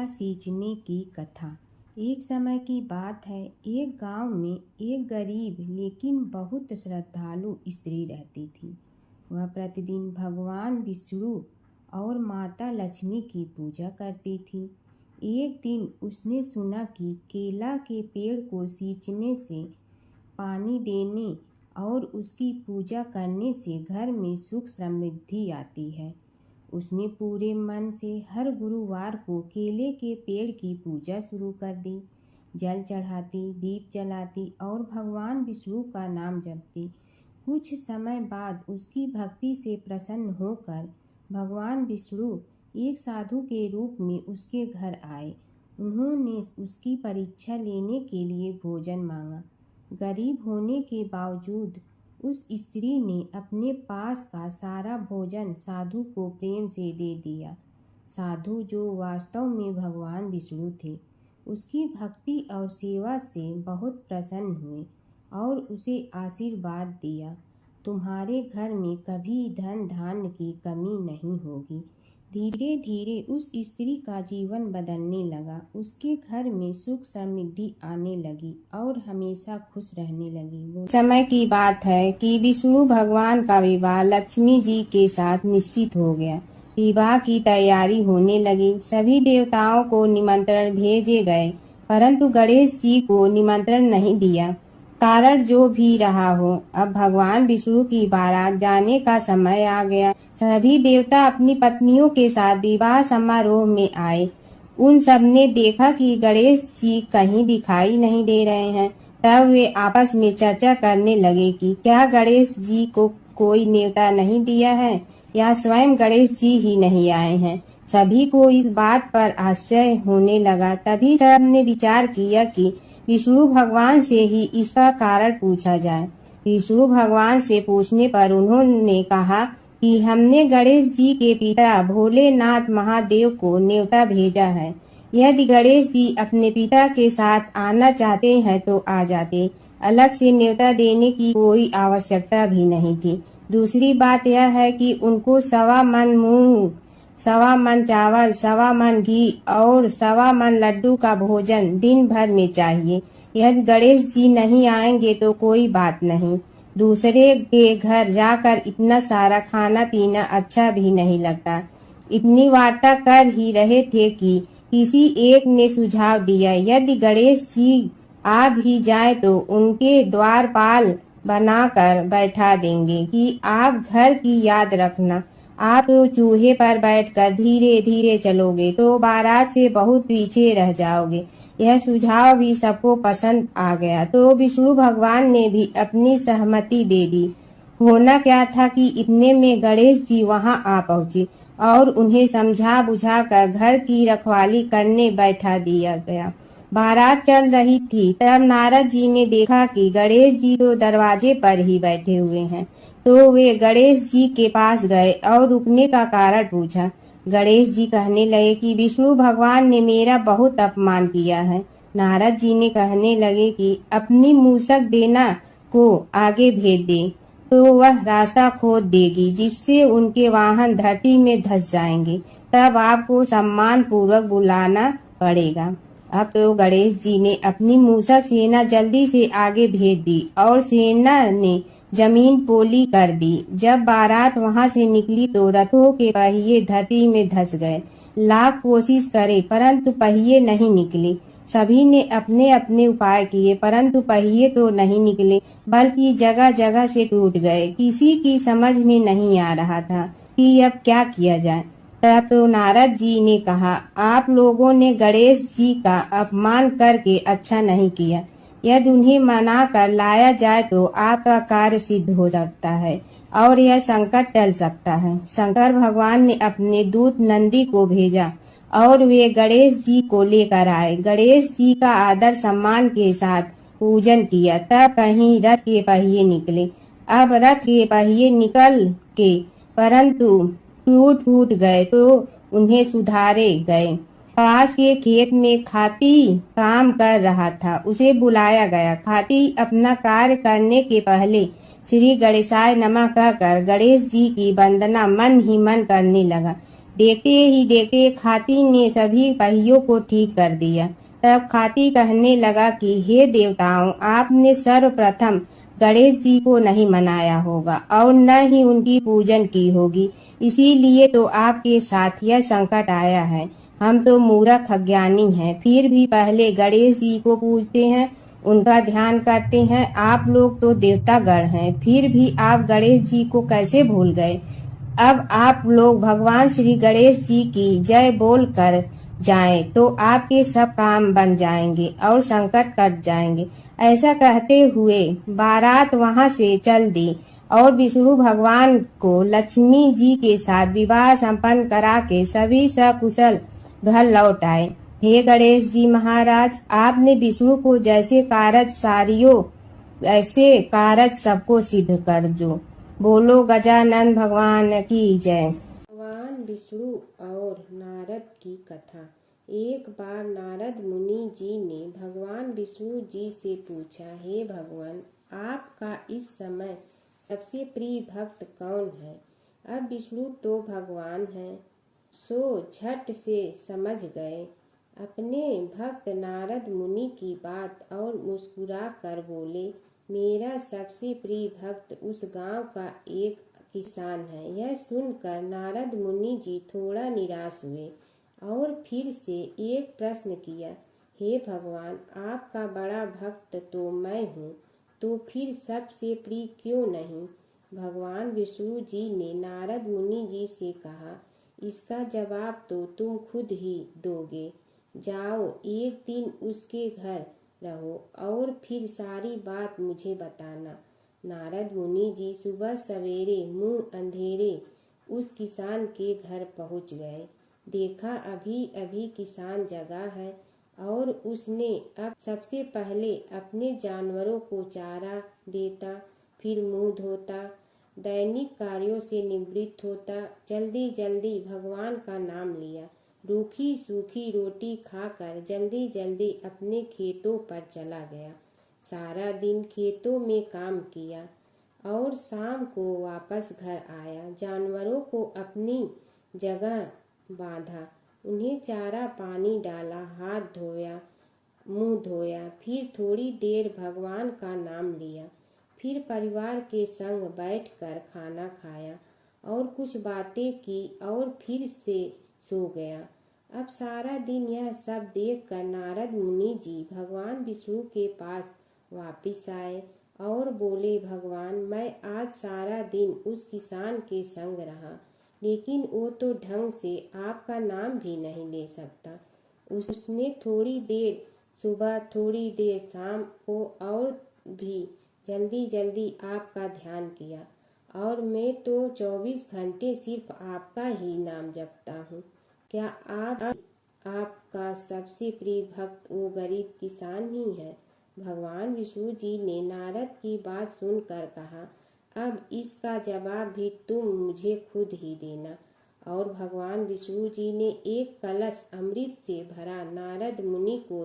सींचने की कथा। एक समय की बात है, एक गांव में एक गरीब लेकिन बहुत श्रद्धालु स्त्री रहती थी। वह प्रतिदिन भगवान विष्णु और माता लक्ष्मी की पूजा करती थी। एक दिन उसने सुना कि केला के पेड़ को सींचने से, पानी देने और उसकी पूजा करने से घर में सुख समृद्धि आती है। उसने पूरे मन से हर गुरुवार को केले के पेड़ की पूजा शुरू कर दी। जल चढ़ाती, दीप जलाती और भगवान विष्णु का नाम जपती। कुछ समय बाद उसकी भक्ति से प्रसन्न होकर भगवान विष्णु एक साधु के रूप में उसके घर आए। उन्होंने उसकी परीक्षा लेने के लिए भोजन मांगा। गरीब होने के बावजूद उस स्त्री ने अपने पास का सारा भोजन साधु को प्रेम से दे दिया। साधु, जो वास्तव में भगवान विष्णु थे, उसकी भक्ति और सेवा से बहुत प्रसन्न हुए और उसे आशीर्वाद दिया, तुम्हारे घर में कभी धन धान्य की कमी नहीं होगी। धीरे धीरे उस स्त्री का जीवन बदलने लगा। उसके घर में सुख समृद्धि आने लगी और हमेशा खुश रहने लगी। समय की बात है कि विष्णु भगवान का विवाह लक्ष्मी जी के साथ निश्चित हो गया। विवाह की तैयारी होने लगी। सभी देवताओं को निमंत्रण भेजे गए, परंतु गणेश जी को निमंत्रण नहीं दिया। कारण जो भी रहा हो, अब भगवान विष्णु की बारात जाने का समय आ गया। सभी देवता अपनी पत्नियों के साथ विवाह समारोह में आए। उन सब ने देखा कि गणेश जी कहीं दिखाई नहीं दे रहे हैं। तब वे आपस में चर्चा करने लगे कि क्या गणेश जी को कोई न्योता नहीं दिया है या स्वयं गणेश जी ही नहीं आए हैं। सभी को इस बात पर आश्चर्य होने लगा। तभी सब ने विचार किया कि विष्णु भगवान से ही इसका कारण पूछा जाए। विष्णु भगवान से पूछने पर उन्होंने कहा कि हमने गणेश जी के पिता भोलेनाथ महादेव को न्योता भेजा है। यदि गणेश जी अपने पिता के साथ आना चाहते हैं तो आ जाते। अलग से न्योता देने की कोई आवश्यकता भी नहीं थी। दूसरी बात यह है कि उनको 1.25 मन मूंग, 1.25 मन चावल, 1.25 मन घी और 1.25 मन लड्डू का भोजन दिन भर में चाहिए। यदि गणेश जी नहीं आएंगे तो कोई बात नहीं। दूसरे के घर जाकर इतना सारा खाना पीना अच्छा भी नहीं लगता। इतनी वार्ता कर ही रहे थे कि किसी एक ने सुझाव दिया, यदि गणेश जी आ भी जाए तो उनके द्वारपाल बनाकर बैठा देंगे कि आप घर की याद रखना। आप तो चूहे पर बैठकर धीरे धीरे चलोगे तो बारात से बहुत पीछे रह जाओगे। यह सुझाव भी सबको पसंद आ गया तो विष्णु भगवान ने भी अपनी सहमति दे दी। होना क्या था कि इतने में गणेश जी वहां आ पहुंचे और उन्हें समझा बुझा कर घर की रखवाली करने बैठा दिया गया। बारात चल रही थी, तब नारद जी ने देखा कि गणेश जी तो दरवाजे पर ही बैठे हुए हैं। तो वे गणेश जी के पास गए और रुकने का कारण पूछा। गणेश जी कहने लगे कि विष्णु भगवान ने मेरा बहुत अपमान किया है। नारद जी ने कहने लगे कि अपनी मूसक देना को आगे भेज दे तो वह रास्ता खोद देगी, जिससे उनके वाहन धरती में धंस जाएंगे। तब आपको सम्मान पूर्वक बुलाना पड़ेगा। अब तो गणेश जी ने अपनी मूसक सेना जल्दी से आगे भेज दी और सेना ने जमीन पोली कर दी। जब बारात वहां से निकली तो रथों के पहिए धरती में धंस गए। लाख कोशिश करे परंतु पहिए नहीं निकले। सभी ने अपने अपने उपाय किए परंतु पहिए तो नहीं निकले, बल्कि जगह जगह से टूट गए। किसी की समझ में नहीं आ रहा था कि अब क्या किया जाए। तब तो नारद जी ने कहा, आप लोगों ने गणेश जी का अपमान करके अच्छा नहीं किया। यदि उन्हें मना कर लाया जाए तो आपका कार्य सिद्ध हो सकता है और यह संकट टल सकता है। शंकर भगवान ने अपने दूत नंदी को भेजा और वे गणेश जी को लेकर आए। गणेश जी का आदर सम्मान के साथ पूजन किया। तब कहीं रथ के पहिए निकले। अब रथ के पहिए निकल के परंतु टूट गए तो उन्हें सुधारे गए। पास के खेत में खाती काम कर रहा था, उसे बुलाया गया। खाती अपना कार्य करने के पहले श्री गणेशाय नमः कहकर गणेश जी की वंदना मन ही मन करने लगा। देखते ही देखते खाती ने सभी पहियों को ठीक कर दिया। तब खाती कहने लगा कि हे देवताओं, आपने सर्वप्रथम गणेश जी को नहीं मनाया होगा और न ही उनकी पूजन की होगी, इसीलिए तो आपके साथ यह संकट आया है। हम तो मूर्ख अज्ञानी हैं, फिर भी पहले गणेश जी को पूजते हैं, उनका ध्यान करते हैं। आप लोग तो देवतागण हैं, फिर भी आप गणेश जी को कैसे भूल गए? अब आप लोग भगवान श्री गणेश जी की जय बोल कर जाएं तो आपके सब काम बन जाएंगे और संकट कट जाएंगे। ऐसा कहते हुए बारात वहां से चल दी और विष्णु भगवान को लक्ष्मी जी के साथ विवाह संपन्न करा के सभी सकुशल घर लौट आए। हे गणेश जी महाराज, आपने विष्णु को जैसे कारज सारियो ऐसे कारज सबको सिद्ध कर दो। बोलो गजानन भगवान की जय। भगवान विष्णु और नारद की कथा। एक बार नारद मुनि जी ने भगवान विष्णु जी से पूछा, हे भगवान, आपका इस समय सबसे प्रिय भक्त कौन है? अब विष्णु तो भगवान हैं, सो झट से समझ गए अपने भक्त नारद मुनि की बात और मुस्कुरा कर बोले, मेरा सबसे प्रिय भक्त उस गांव का एक किसान है। यह सुनकर नारद मुनि जी थोड़ा निराश हुए और फिर से एक प्रश्न किया, हे भगवान, आपका बड़ा भक्त तो मैं हूँ, तो फिर सबसे प्रिय क्यों नहीं? भगवान विष्णु जी ने नारद मुनि जी से कहा, इसका जवाब तो तुम खुद ही दोगे। जाओ, एक दिन उसके घर रहो और फिर सारी बात मुझे बताना। नारद मुनि जी सुबह सवेरे मुंह अंधेरे उस किसान के घर पहुंच गए। देखा अभी अभी किसान जगा है और उसने अब सबसे पहले अपने जानवरों को चारा देता, फिर मुंह धोता, दैनिक कार्यों से निवृत्त होता, जल्दी जल्दी भगवान का नाम लिया, रूखी सूखी रोटी खाकर जल्दी जल्दी अपने खेतों पर चला गया। सारा दिन खेतों में काम किया और शाम को वापस घर आया। जानवरों को अपनी जगह बांधा, उन्हें चारा पानी डाला, हाथ धोया, मुंह धोया, फिर थोड़ी देर भगवान का नाम लिया, फिर परिवार के संग बैठकर खाना खाया और कुछ बातें की और फिर से सो गया। अब सारा दिन यह सब देखकर नारद मुनि जी भगवान विष्णु के पास वापिस आए और बोले, भगवान, मैं आज सारा दिन उस किसान के संग रहा, लेकिन वो तो ढंग से आपका नाम भी नहीं ले सकता। उसने थोड़ी देर सुबह, थोड़ी देर शाम को और भी जल्दी जल्दी आपका ध्यान किया, और मैं तो 24 घंटे सिर्फ आपका ही नाम जपता हूँ। क्या आपका सबसे प्रिय भक्त वो गरीब किसान ही है? भगवान विष्णु जी ने नारद की बात सुनकर कहा, अब इसका जवाब भी तुम मुझे खुद ही देना। और भगवान विष्णु जी ने एक कलश अमृत से भरा नारद मुनि को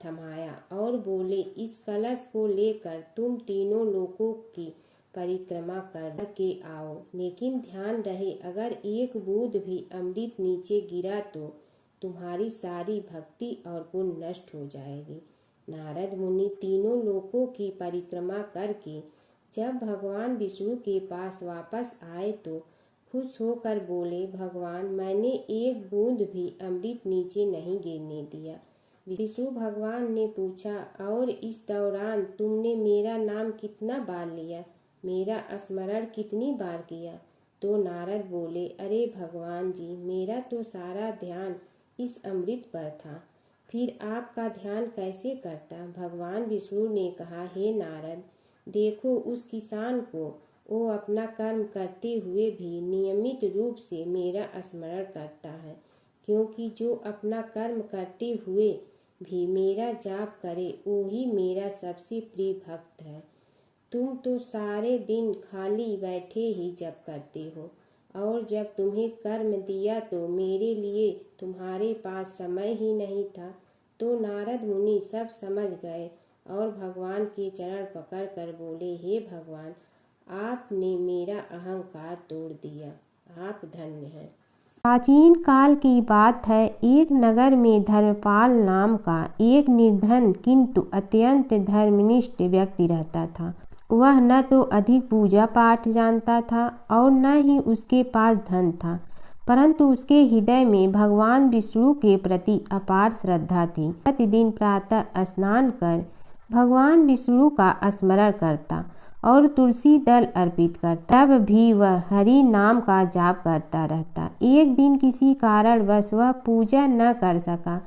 थमाया और बोले, इस कलश को लेकर तुम तीनों लोकों की परिक्रमा कर के आओ, लेकिन ध्यान रहे अगर एक बूंद भी अमृत नीचे गिरा तो तुम्हारी सारी भक्ति और पुण्य नष्ट हो जाएगी। नारद मुनि तीनों लोकों की परिक्रमा करके जब भगवान विष्णु के पास वापस आए तो खुश होकर बोले, भगवान, मैंने एक बूंद भी अमृत नीचे नहीं गिरने दिया। विष्णु भगवान ने पूछा, और इस दौरान तुमने मेरा नाम कितना बार लिया, मेरा स्मरण कितनी बार किया? तो नारद बोले, अरे भगवान जी, मेरा तो सारा ध्यान इस अमृत पर था, फिर आपका ध्यान कैसे करता? भगवान विष्णु ने कहा, हे नारद, देखो उस किसान को, वो अपना कर्म करते हुए भी नियमित रूप से मेरा स्मरण करता है, क्योंकि जो अपना कर्म करते हुए भी मेरा जाप करे वो ही मेरा सबसे प्रिय भक्त है। तुम तो सारे दिन खाली बैठे ही जप करते हो, और जब तुम्हें कर्म दिया तो मेरे लिए तुम्हारे पास समय ही नहीं था। तो नारद मुनि सब समझ गए और भगवान के चरण पकड़ कर बोले, हे भगवान, आपने मेरा अहंकार तोड़ दिया, आप धन्य हैं। प्राचीन काल की बात है। एक नगर में धर्मपाल नाम का एक निर्धन किंतु अत्यंत धर्मनिष्ठ व्यक्ति रहता था। वह न तो अधिक पूजा पाठ जानता था और न ही उसके पास धन था, परंतु उसके हृदय में भगवान विष्णु के प्रति अपार श्रद्धा थी। प्रतिदिन प्रातः स्नान कर भगवान विष्णु का स्मरण करता और तुलसी दल अर्पित करता। तब भी वह हरि नाम का जाप करता रहता। एक दिन किसी कारणवश वह पूजा न कर सका।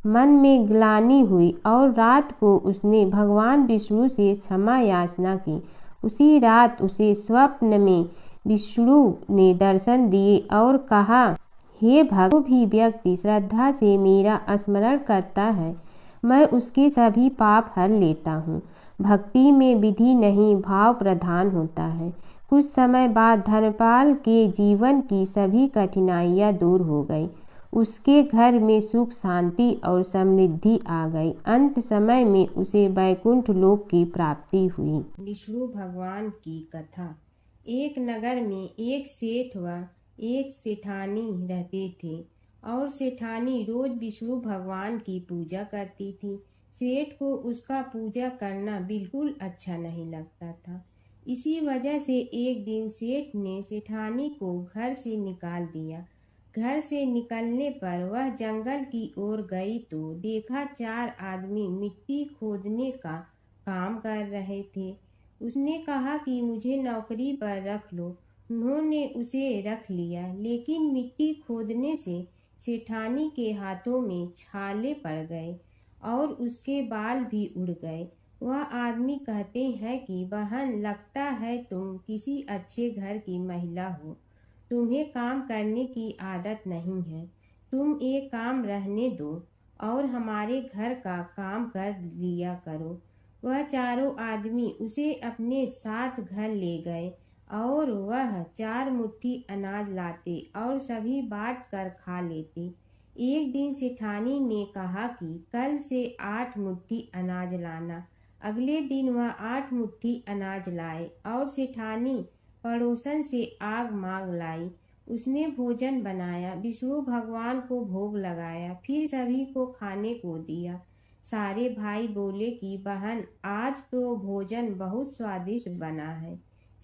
मन में ग्लानि हुई और रात को उसने भगवान विष्णु से क्षमा याचना की। उसी रात उसे स्वप्न में विष्णु ने दर्शन दिए और कहा, हे भक्त, जो भी व्यक्ति श्रद्धा से मेरा स्मरण करता है, मैं उसके सभी पाप हर लेता हूँ। भक्ति में विधि नहीं, भाव प्रधान होता है। कुछ समय बाद धर्मपाल के जीवन की सभी कठिनाइयाँ दूर हो गई। उसके घर में सुख, शांति और समृद्धि आ गई। अंत समय में उसे वैकुंठ लोक की प्राप्ति हुई। विष्णु भगवान की कथा। एक नगर में एक सेठ व एक सेठानी रहते थे और सेठानी रोज विष्णु भगवान की पूजा करती थी। सेठ को उसका पूजा करना बिल्कुल अच्छा नहीं लगता था। इसी वजह से एक दिन सेठ ने सेठानी को घर से निकाल दिया। घर से निकलने पर वह जंगल की ओर गई तो देखा 4 आदमी मिट्टी खोदने का काम कर रहे थे। उसने कहा कि मुझे नौकरी पर रख लो। उन्होंने उसे रख लिया, लेकिन मिट्टी खोदने से सेठानी के हाथों में छाले पड़ गए और उसके बाल भी उड़ गए। वह आदमी कहते हैं कि बहन, लगता है तुम किसी अच्छे घर की महिला हो। तुम्हें काम करने की आदत नहीं है। तुम एक काम रहने दो और हमारे घर का काम कर लिया करो। वह चारों आदमी उसे अपने साथ घर ले गए और वह 4 मुट्ठी अनाज लाते और सभी बांट कर खा लेते। एक दिन सेठानी ने कहा कि कल से 8 मुट्ठी अनाज लाना। अगले दिन वह 8 मुट्ठी अनाज लाए और सेठानी पड़ोसन से आग मांग लाई। उसने भोजन बनाया, विष्णु भगवान को भोग लगाया, फिर सभी को खाने को दिया। सारे भाई बोले कि बहन, आज तो भोजन बहुत स्वादिष्ट बना है।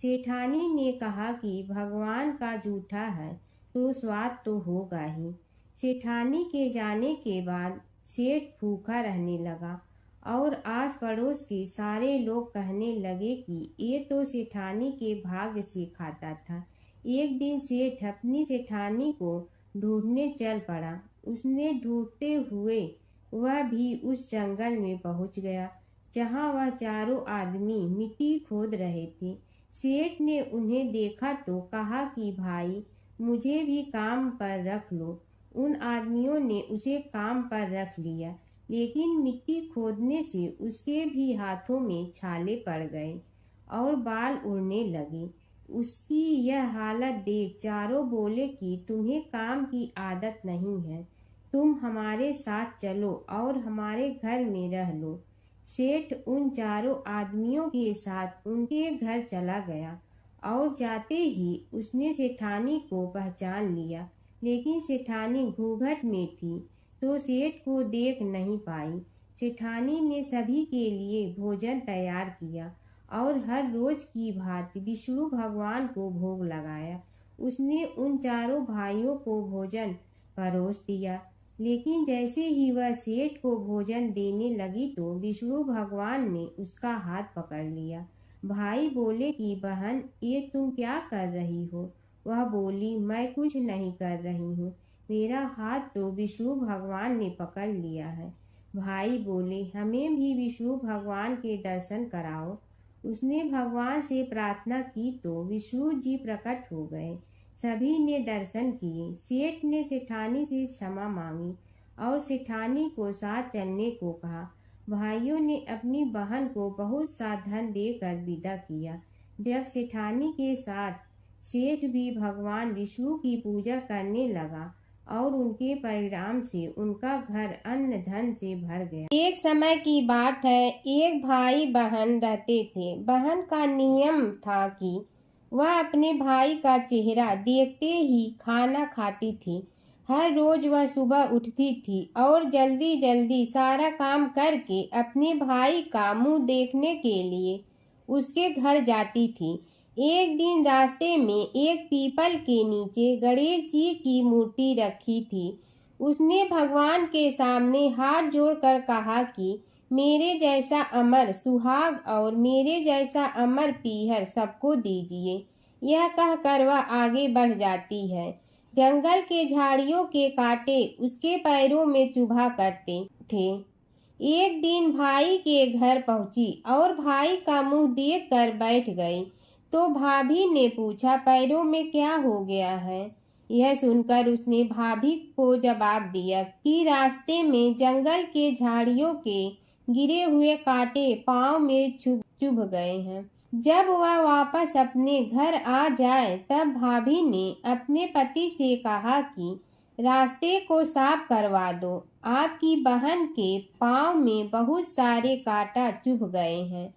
सेठानी ने कहा कि भगवान का जूठा है तो स्वाद तो होगा ही। सेठानी के जाने के बाद सेठ भूखा रहने लगा और आस पड़ोस के सारे लोग कहने लगे कि ये तो सेठानी के भाग्य से खाता था। एक दिन सेठ अपनी सेठानी को ढूंढने चल पड़ा। उसने ढूंढते हुए वह भी उस जंगल में पहुंच गया जहां वह चारों आदमी मिट्टी खोद रहे थे। सेठ ने उन्हें देखा तो कहा कि भाई, मुझे भी काम पर रख लो। उन आदमियों ने उसे काम पर रख लिया, लेकिन मिट्टी खोदने से उसके भी हाथों में छाले पड़ गए और बाल उड़ने लगे। उसकी यह हालत देख चारों बोले कि तुम्हें काम की आदत नहीं है, तुम हमारे साथ चलो और हमारे घर में रह लो। सेठ उन चारों आदमियों के साथ उनके घर चला गया और जाते ही उसने सेठानी को पहचान लिया, लेकिन सेठानी घूंघट में थी तो सेठ को देख नहीं पाई। सेठानी ने सभी के लिए भोजन तैयार किया और हर रोज की भांति विष्णु भगवान को भोग लगाया। उसने उन चारों भाइयों को भोजन परोस दिया, लेकिन जैसे ही वह सेठ को भोजन देने लगी तो विष्णु भगवान ने उसका हाथ पकड़ लिया। भाई बोले कि बहन, ये तुम क्या कर रही हो? वह बोली, मैं कुछ नहीं कर रही हूँ, मेरा हाथ तो विष्णु भगवान ने पकड़ लिया है। भाई बोले, हमें भी विष्णु भगवान के दर्शन कराओ। उसने भगवान से प्रार्थना की तो विष्णु जी प्रकट हो गए। सभी ने दर्शन किए। सेठ ने सेठानी से क्षमा मांगी और सेठानी को साथ चलने को कहा। भाइयों ने अपनी बहन को बहुत सा धन देकर विदा किया। जब सेठानी के साथ सेठ भी भगवान विष्णु की पूजा करने लगा और उनके परिणाम से उनका घर अन्न धन से भर गया। एक समय की बात है, एक भाई बहन रहते थे। बहन का नियम था कि वह अपने भाई का चेहरा देखते ही खाना खाती थी। हर रोज वह सुबह उठती थी और जल्दी जल्दी सारा काम करके अपने भाई का मुंह देखने के लिए उसके घर जाती थी। एक दिन रास्ते में एक पीपल के नीचे गणेश जी की मूर्ति रखी थी। उसने भगवान के सामने हाथ जोड़कर कहा कि मेरे जैसा अमर सुहाग और मेरे जैसा अमर पीहर सबको दीजिए। यह कहकर वह आगे बढ़ जाती है। जंगल के झाड़ियों के कांटे उसके पैरों में चुभा करते थे। एक दिन भाई के घर पहुंची और भाई का मुंह देखकर बैठ गई। तो भाभी ने पूछा, पैरों में क्या हो गया है? यह सुनकर उसने भाभी को जवाब दिया कि रास्ते में जंगल के झाड़ियों के गिरे हुए कांटे पांव में चुभ गए हैं। जब वह वापस अपने घर आ जाए तब भाभी ने अपने पति से कहा कि रास्ते को साफ करवा दो, आपकी बहन के पांव में बहुत सारे कांटा चुभ गए हैं।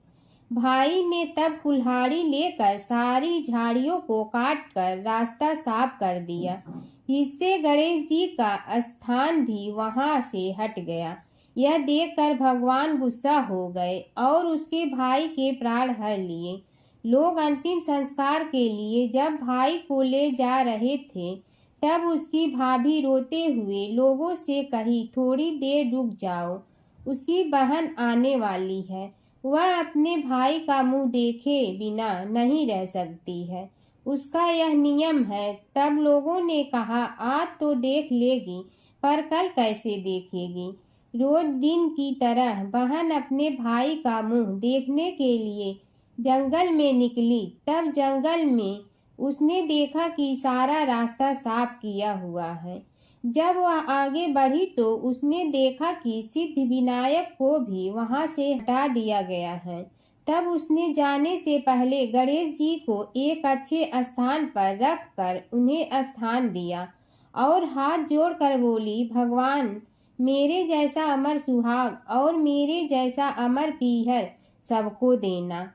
भाई ने तब कुल्हाड़ी लेकर सारी झाड़ियों को काटकर रास्ता साफ कर दिया, जिससे गणेश जी का स्थान भी वहां से हट गया। यह देखकर भगवान गुस्सा हो गए और उसके भाई के प्राण हर लिए। लोग अंतिम संस्कार के लिए जब भाई को ले जा रहे थे तब उसकी भाभी रोते हुए लोगों से कही, थोड़ी देर रुक जाओ, उसकी बहन आने वाली है। वह अपने भाई का मुंह देखे बिना नहीं रह सकती है, उसका यह नियम है। तब लोगों ने कहा, आज तो देख लेगी पर कल कैसे देखेगी? रोज दिन की तरह बहन अपने भाई का मुंह देखने के लिए जंगल में निकली। तब जंगल में उसने देखा कि सारा रास्ता साफ किया हुआ है। जब वह आगे बढ़ी तो उसने देखा कि सिद्धि विनायक को भी वहां से हटा दिया गया है। तब उसने जाने से पहले गणेश जी को एक अच्छे स्थान पर रखकर उन्हें स्थान दिया और हाथ जोड़कर बोली, भगवान मेरे जैसा अमर सुहाग और मेरे जैसा अमर पीहर सबको देना।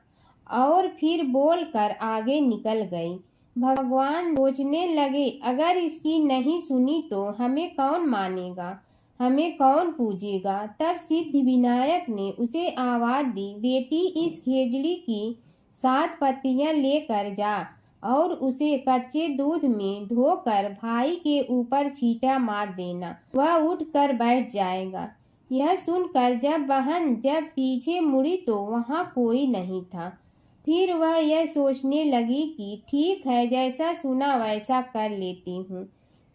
और फिर बोलकर आगे निकल गई। भगवान सोचने लगे, अगर इसकी नहीं सुनी तो हमें कौन मानेगा, हमें कौन पूजेगा? तब सिद्धि विनायक ने उसे आवाज दी, बेटी इस खेजड़ी की 7 पत्तियां लेकर जा और उसे कच्चे दूध में धोकर भाई के ऊपर छींटा मार देना, वह उठकर बैठ जाएगा। यह सुनकर जब पीछे मुड़ी तो वहां कोई नहीं था। फिर वह यह सोचने लगी कि ठीक है, जैसा सुना वैसा कर लेती हूँ।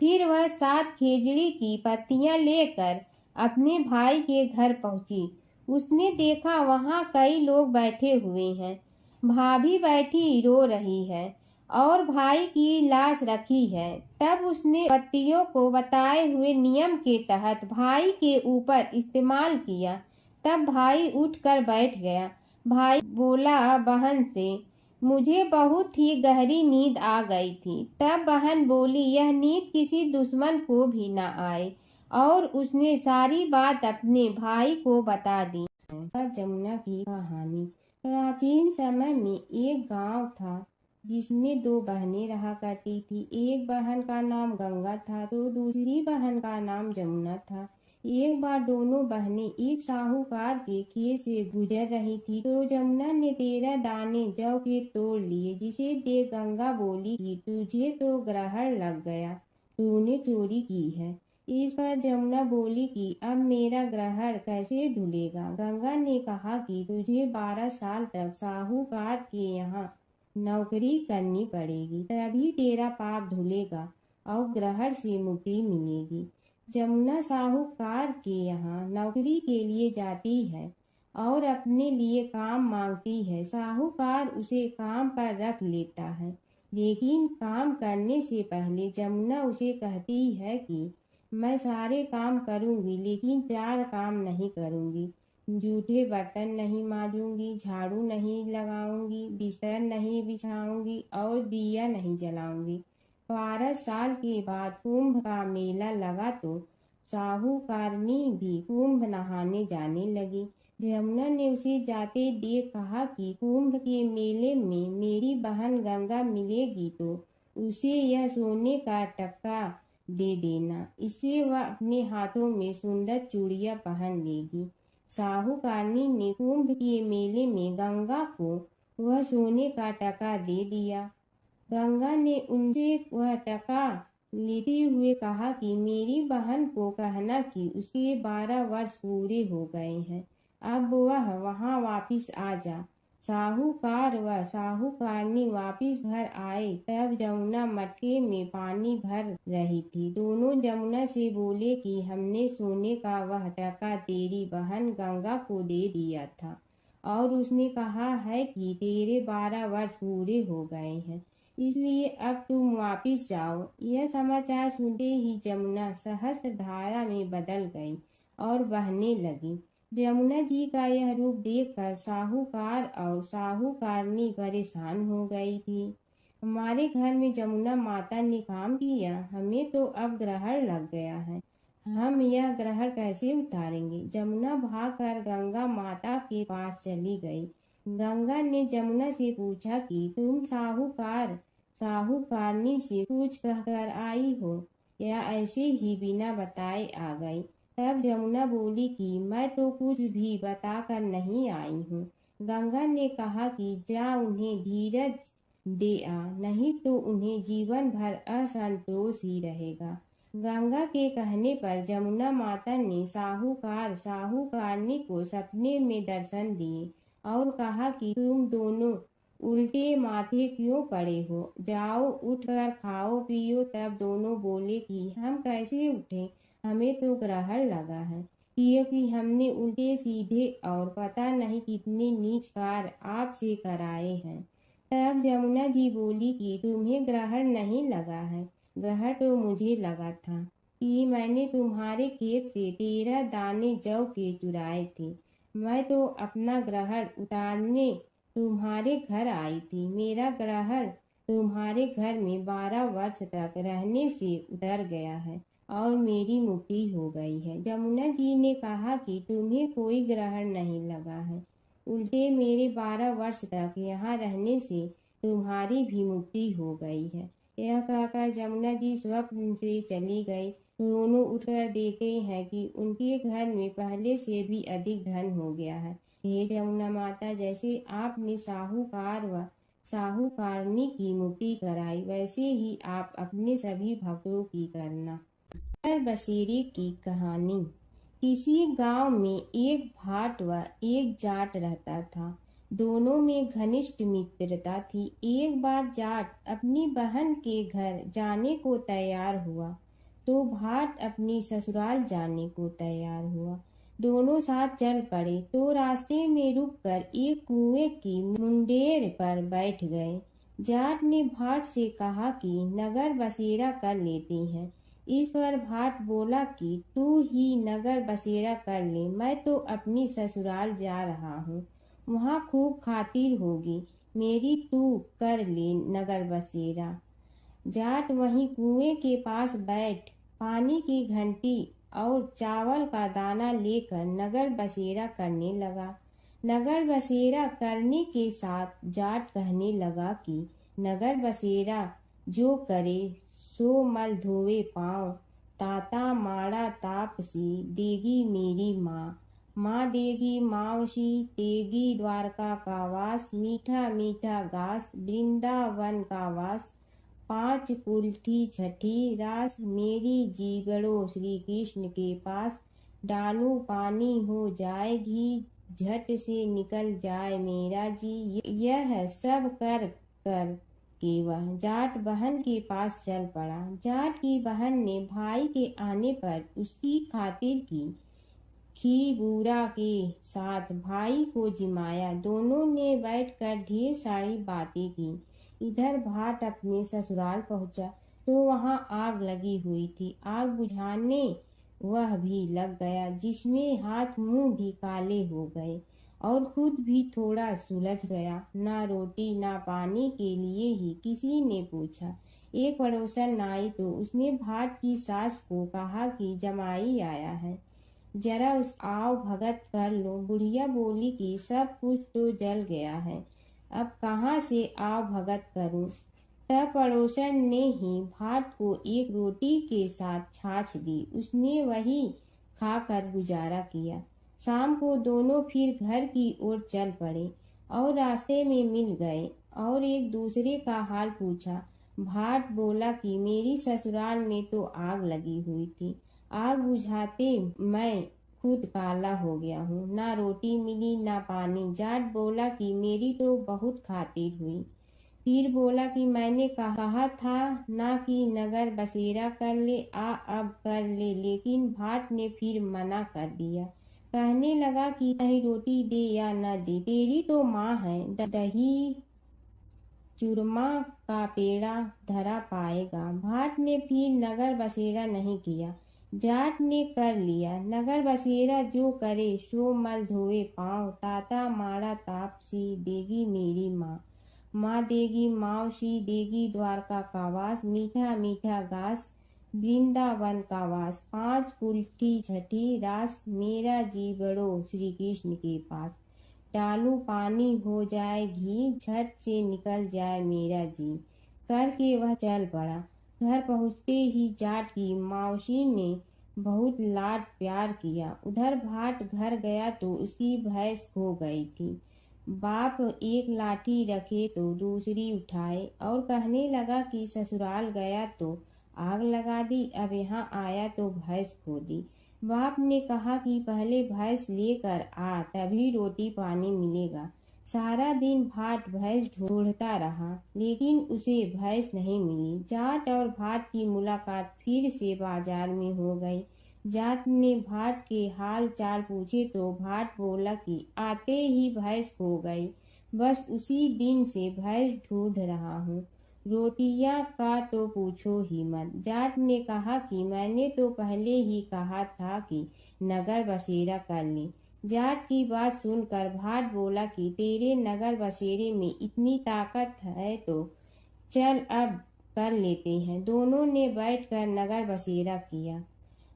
फिर वह 7 खेजड़ी की पत्तियां लेकर अपने भाई के घर पहुंची। उसने देखा वहां कई लोग बैठे हुए हैं। भाभी बैठी रो रही है और भाई की लाश रखी है। तब उसने पत्तियों को बताए हुए नियम के तहत भाई के ऊपर इस्तेमाल किया। तब भाई उठकर बैठ गया। भाई बोला बहन से, मुझे बहुत ही गहरी नींद आ गई थी। तब बहन बोली, यह नींद किसी दुश्मन को भी न आए। और उसने सारी बात अपने भाई को बता दी। जमुना की कहानी। प्राचीन समय में एक गांव था जिसमें 2 बहनें रहा करती थी। एक बहन का नाम गंगा था तो दूसरी बहन का नाम जमुना था। एक बार दोनों बहनें एक साहूकार के खेत से गुजर रही थी तो जमुना ने 13 दाने जौ के तोड़ लिए, जिसे देख गंगा बोली कि तुझे तो ग्रहण लग गया, तूने चोरी की है। इस पर जमुना बोली कि अब मेरा ग्रहण कैसे धुलेगा? गंगा ने कहा कि तुझे 12 साल तक साहूकार के यहाँ नौकरी करनी पड़ेगी, तभी तेरा पाप धुलेगा और ग्रहण से मुक्ति मिलेगी। जमुना साहूकार के यहाँ नौकरी के लिए जाती है और अपने लिए काम मांगती है। साहूकार उसे काम पर रख लेता है, लेकिन काम करने से पहले जमुना उसे कहती है कि मैं सारे काम करूंगी लेकिन 4 काम नहीं करूंगी। जूठे बर्तन नहीं मांजूंगी, झाड़ू नहीं लगाऊंगी, बिस्तर नहीं बिछाऊंगी और दिया नहीं जलाऊंगी। 12 साल के बाद कुंभ का मेला लगा तो साहूकारनी भी कुंभ नहाने जाने लगी। यमुना ने उसे जाते देख कहा कि कुंभ के मेले में मेरी बहन गंगा मिलेगी तो उसे यह सोने का टक्का दे देना, इससे वह अपने हाथों में सुंदर चूड़ियां पहन लेगी। साहूकारनी ने कुंभ के मेले में गंगा को वह सोने का टका दे दिया। गंगा ने उनसे वह टका लेते हुए कहा कि मेरी बहन को कहना कि उसके 12 वर्ष पूरे हो गए हैं, अब वह वहां वापिस आ जा। साहूकार व साहूकारनी वापिस घर आए तब जमुना मटके में पानी भर रही थी। दोनों जमुना से बोले कि हमने सोने का वह टका तेरी बहन गंगा को दे दिया था और उसने कहा है कि तेरे 12 वर्ष पूरे हो गए हैं, इसलिए अब तुम वापिस जाओ। यह समाचार सुनते ही जमुना सहस्त्र धारा में बदल गई और बहने लगी। यमुना जी का यह रूप देखकर साहूकार और साहूकारनी परेशान हो गई थी। हमारे घर में जमुना माता ने काम किया, हमें तो अब ग्रहण लग गया है, हम यह ग्रहण कैसे उतारेंगे। जमुना भागकर गंगा माता के पास चली गई। गंगा ने जमुना से पूछा कि तुम साहूकारनी से कुछ कहकर आई हो या ऐसे ही बिना बताए आ गई। तब जमुना बोली कि मैं तो कुछ भी बताकर नहीं आई हूँ। गंगा ने कहा कि जा उन्हें धीरज दे आ, नहीं तो उन्हें जीवन भर असंतोष ही रहेगा। गंगा के कहने पर जमुना माता ने साहूकारनी को सपने में दर्शन दिए और कहा कि तुम दोनों उल्टे माथे क्यों पड़े हो, जाओ उठकर खाओ पियो। तब दोनों बोले कि हम कैसे उठे, हमें तो ग्रहण लगा है, क्योंकि हमने उल्टे सीधे और पता नहीं कितने नीच कार्य आपसे कराए हैं। तब जमुना जी बोली कि तुम्हें ग्रहण नहीं लगा है, ग्रहण तो मुझे लगा था कि मैंने तुम्हारे खेत से 13 दाने जौ के चुराए थे। मैं तो अपना ग्रहण उतारने तुम्हारे घर आई थी। मेरा ग्रहण तुम्हारे घर में 12 वर्ष तक रहने से उतर गया है और मेरी मुक्ति हो गई है। जमुना जी ने कहा कि तुम्हें कोई ग्रहण नहीं लगा है, उल्टे मेरे 12 वर्ष तक यहाँ रहने से तुम्हारी भी मुक्ति हो गई है। यह कहकर जमुना जी स्वप्न से चली गई। दोनों उठकर देखते हैं कि उनके घर में पहले से भी अधिक धन हो गया है। हे जमुना माता, जैसे आपने साहूकार व साहूकारनी की मुक्ति कराई, वैसे ही आप अपने सभी भक्तों की करना। नगर बसेरे की कहानी। किसी गांव में एक भाट व एक जाट रहता था। दोनों में घनिष्ठ मित्रता थी। एक बार जाट अपनी बहन के घर जाने को तैयार हुआ तो भाट अपनी ससुराल जाने को तैयार हुआ। दोनों साथ चल पड़े तो रास्ते में रुककर एक कुएं की मुंडेर पर बैठ गए। जाट ने भाट से कहा कि नगर बसेरा कर लेते हैं। इस पर भाट बोला कि तू ही नगर बसेरा कर ले, मैं तो अपनी ससुराल जा रहा हूँ, वहाँ खूब खातिर होगी मेरी, तू कर ले नगर बसेरा। जाट वहीं कुएं के पास बैठ पानी की घंटी और चावल का दाना लेकर नगर बसेरा करने लगा। नगर बसेरा करने के साथ जाट कहने लगा कि नगर बसेरा जो करे सो मल धोवे पाँव, ताता माड़ा तापसी देगी मेरी माँ, माँ देगी मावशी तेगी द्वारका का वास, मीठा मीठा घास वृंदावन का वास, 5 कुल्थी छठी रास मेरी जीगड़ो श्री कृष्ण के पास, डालू पानी हो जाए घी झट से निकल जाए मेरा जी। यह सब कर कर के वह जाट बहन के पास चल पड़ा। जाट की बहन ने भाई के आने पर उसकी खातिर की खी बूरा के साथ भाई को जिमाया। दोनों ने बैठकर ढेर सारी बातें की। इधर भाट अपने ससुराल पहुंचा तो वहां आग लगी हुई थी। आग बुझाने वह भी लग गया, जिसमें हाथ मुंह भी काले हो गए और खुद भी थोड़ा सुलझ गया। ना रोटी ना पानी के लिए ही किसी ने पूछा। एक पड़ोसन आई तो उसने भाट की सास को कहा कि जमाई आया है। जरा उस आव भगत कर लो। बुढ़िया बोली कि सब कुछ तो जल गया है, अब कहाँ से आव भगत करूं। तब पड़ोसन ने ही भात को एक रोटी के साथ छाछ दी। उसने वही खाकर गुजारा किया। शाम को दोनों फिर घर की ओर चल पड़े और रास्ते में मिल गए और एक दूसरे का हाल पूछा। भाट बोला कि मेरी ससुराल में तो आग लगी हुई थी, आग बुझाते मैं खुद काला हो गया हूँ, ना रोटी मिली ना पानी। जाट बोला कि मेरी तो बहुत खातिर हुई। फिर बोला कि मैंने कहा था ना कि नगर बसेरा कर ले, अब कर ले। लेकिन भाट ने फिर मना कर दिया। कहने लगा कि चाहे रोटी दे या न दे, तेरी तो माँ है, दही चूरमा का पेड़ा धरा पाएगा। भाट ने फिर नगर बसेरा नहीं किया, जाट ने कर लिया। नगर बसेरा जो करे सो मल धोए पाँव। ताता माड़ा तापसी देगी मेरी माँ, माँ देगी मावशी देगी द्वारका का वास। मीठा मीठा घास वृंदावन का वास, 5 कुल्ठी छठी रास। मेरा जी बड़ो श्री कृष्ण के पास, डालू पानी हो जाए घी, झट से निकल जाए मेरा जी। करके वह चल पड़ा। घर पहुँचते ही जाट की मौसी ने बहुत लाड प्यार किया। उधर भाट घर गया तो उसकी भैंस खो गई थी। बाप एक लाठी रखे तो दूसरी उठाए और कहने लगा कि ससुराल गया तो आग लगा दी, अब यहाँ आया तो भैंस खो दी। बाप ने कहा कि पहले भैंस लेकर आ, तभी रोटी पानी मिलेगा। सारा दिन भाट भैंस ढूंढता रहा, लेकिन उसे भैंस नहीं मिली। जाट और भाट की मुलाकात फिर से बाजार में हो गई। जाट ने भाट के हाल चाल पूछे तो भाट बोला कि आते ही भैंस खो गई, बस उसी दिन से भैंस ढूंढ रहा हूँ। रोटियां का तो पूछो ही मत। जाट ने कहा कि मैंने तो पहले ही कहा था कि नगर बसेरा कर ले। जाट की बात सुनकर भाट बोला कि तेरे नगर बसेरे में इतनी ताकत है तो चल अब कर लेते हैं। दोनों ने बैठकर नगर बसेरा किया।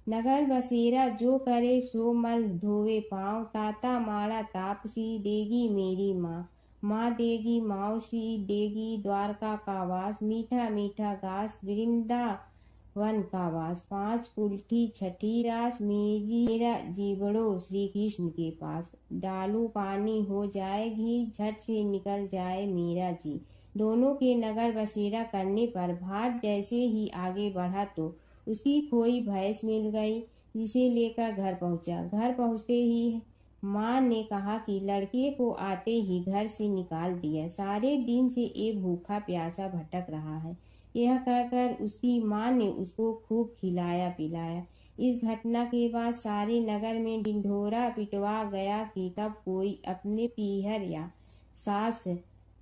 नगर बसेरा जो करे सो मल धोवे पाँव। ताता माड़ा तापसी देगी मेरी माँ, माँ देगी मौसी देगी द्वारका का वास। मीठा मीठा घास वृंदावन का वास, 5 कुल्ठी छठी रास। मेरा जीवड़ो श्री कृष्ण के पास, डालू पानी हो जाए घी, झट से निकल जाए मेरा जी। दोनों के नगर बसेरा करने पर भाट जैसे ही आगे बढ़ा तो उसकी खोई भैंस मिल गई, जिसे लेकर घर पहुंचा। घर पहुंचते ही माँ ने कहा कि लड़के को आते ही घर से निकाल दिया, सारे दिन से ये भूखा प्यासा भटक रहा है। यह कहकर उसकी माँ ने उसको खूब खिलाया पिलाया। इस घटना के बाद सारे नगर में ढिंढोरा पिटवा गया कि कब कोई अपने पीहर या सास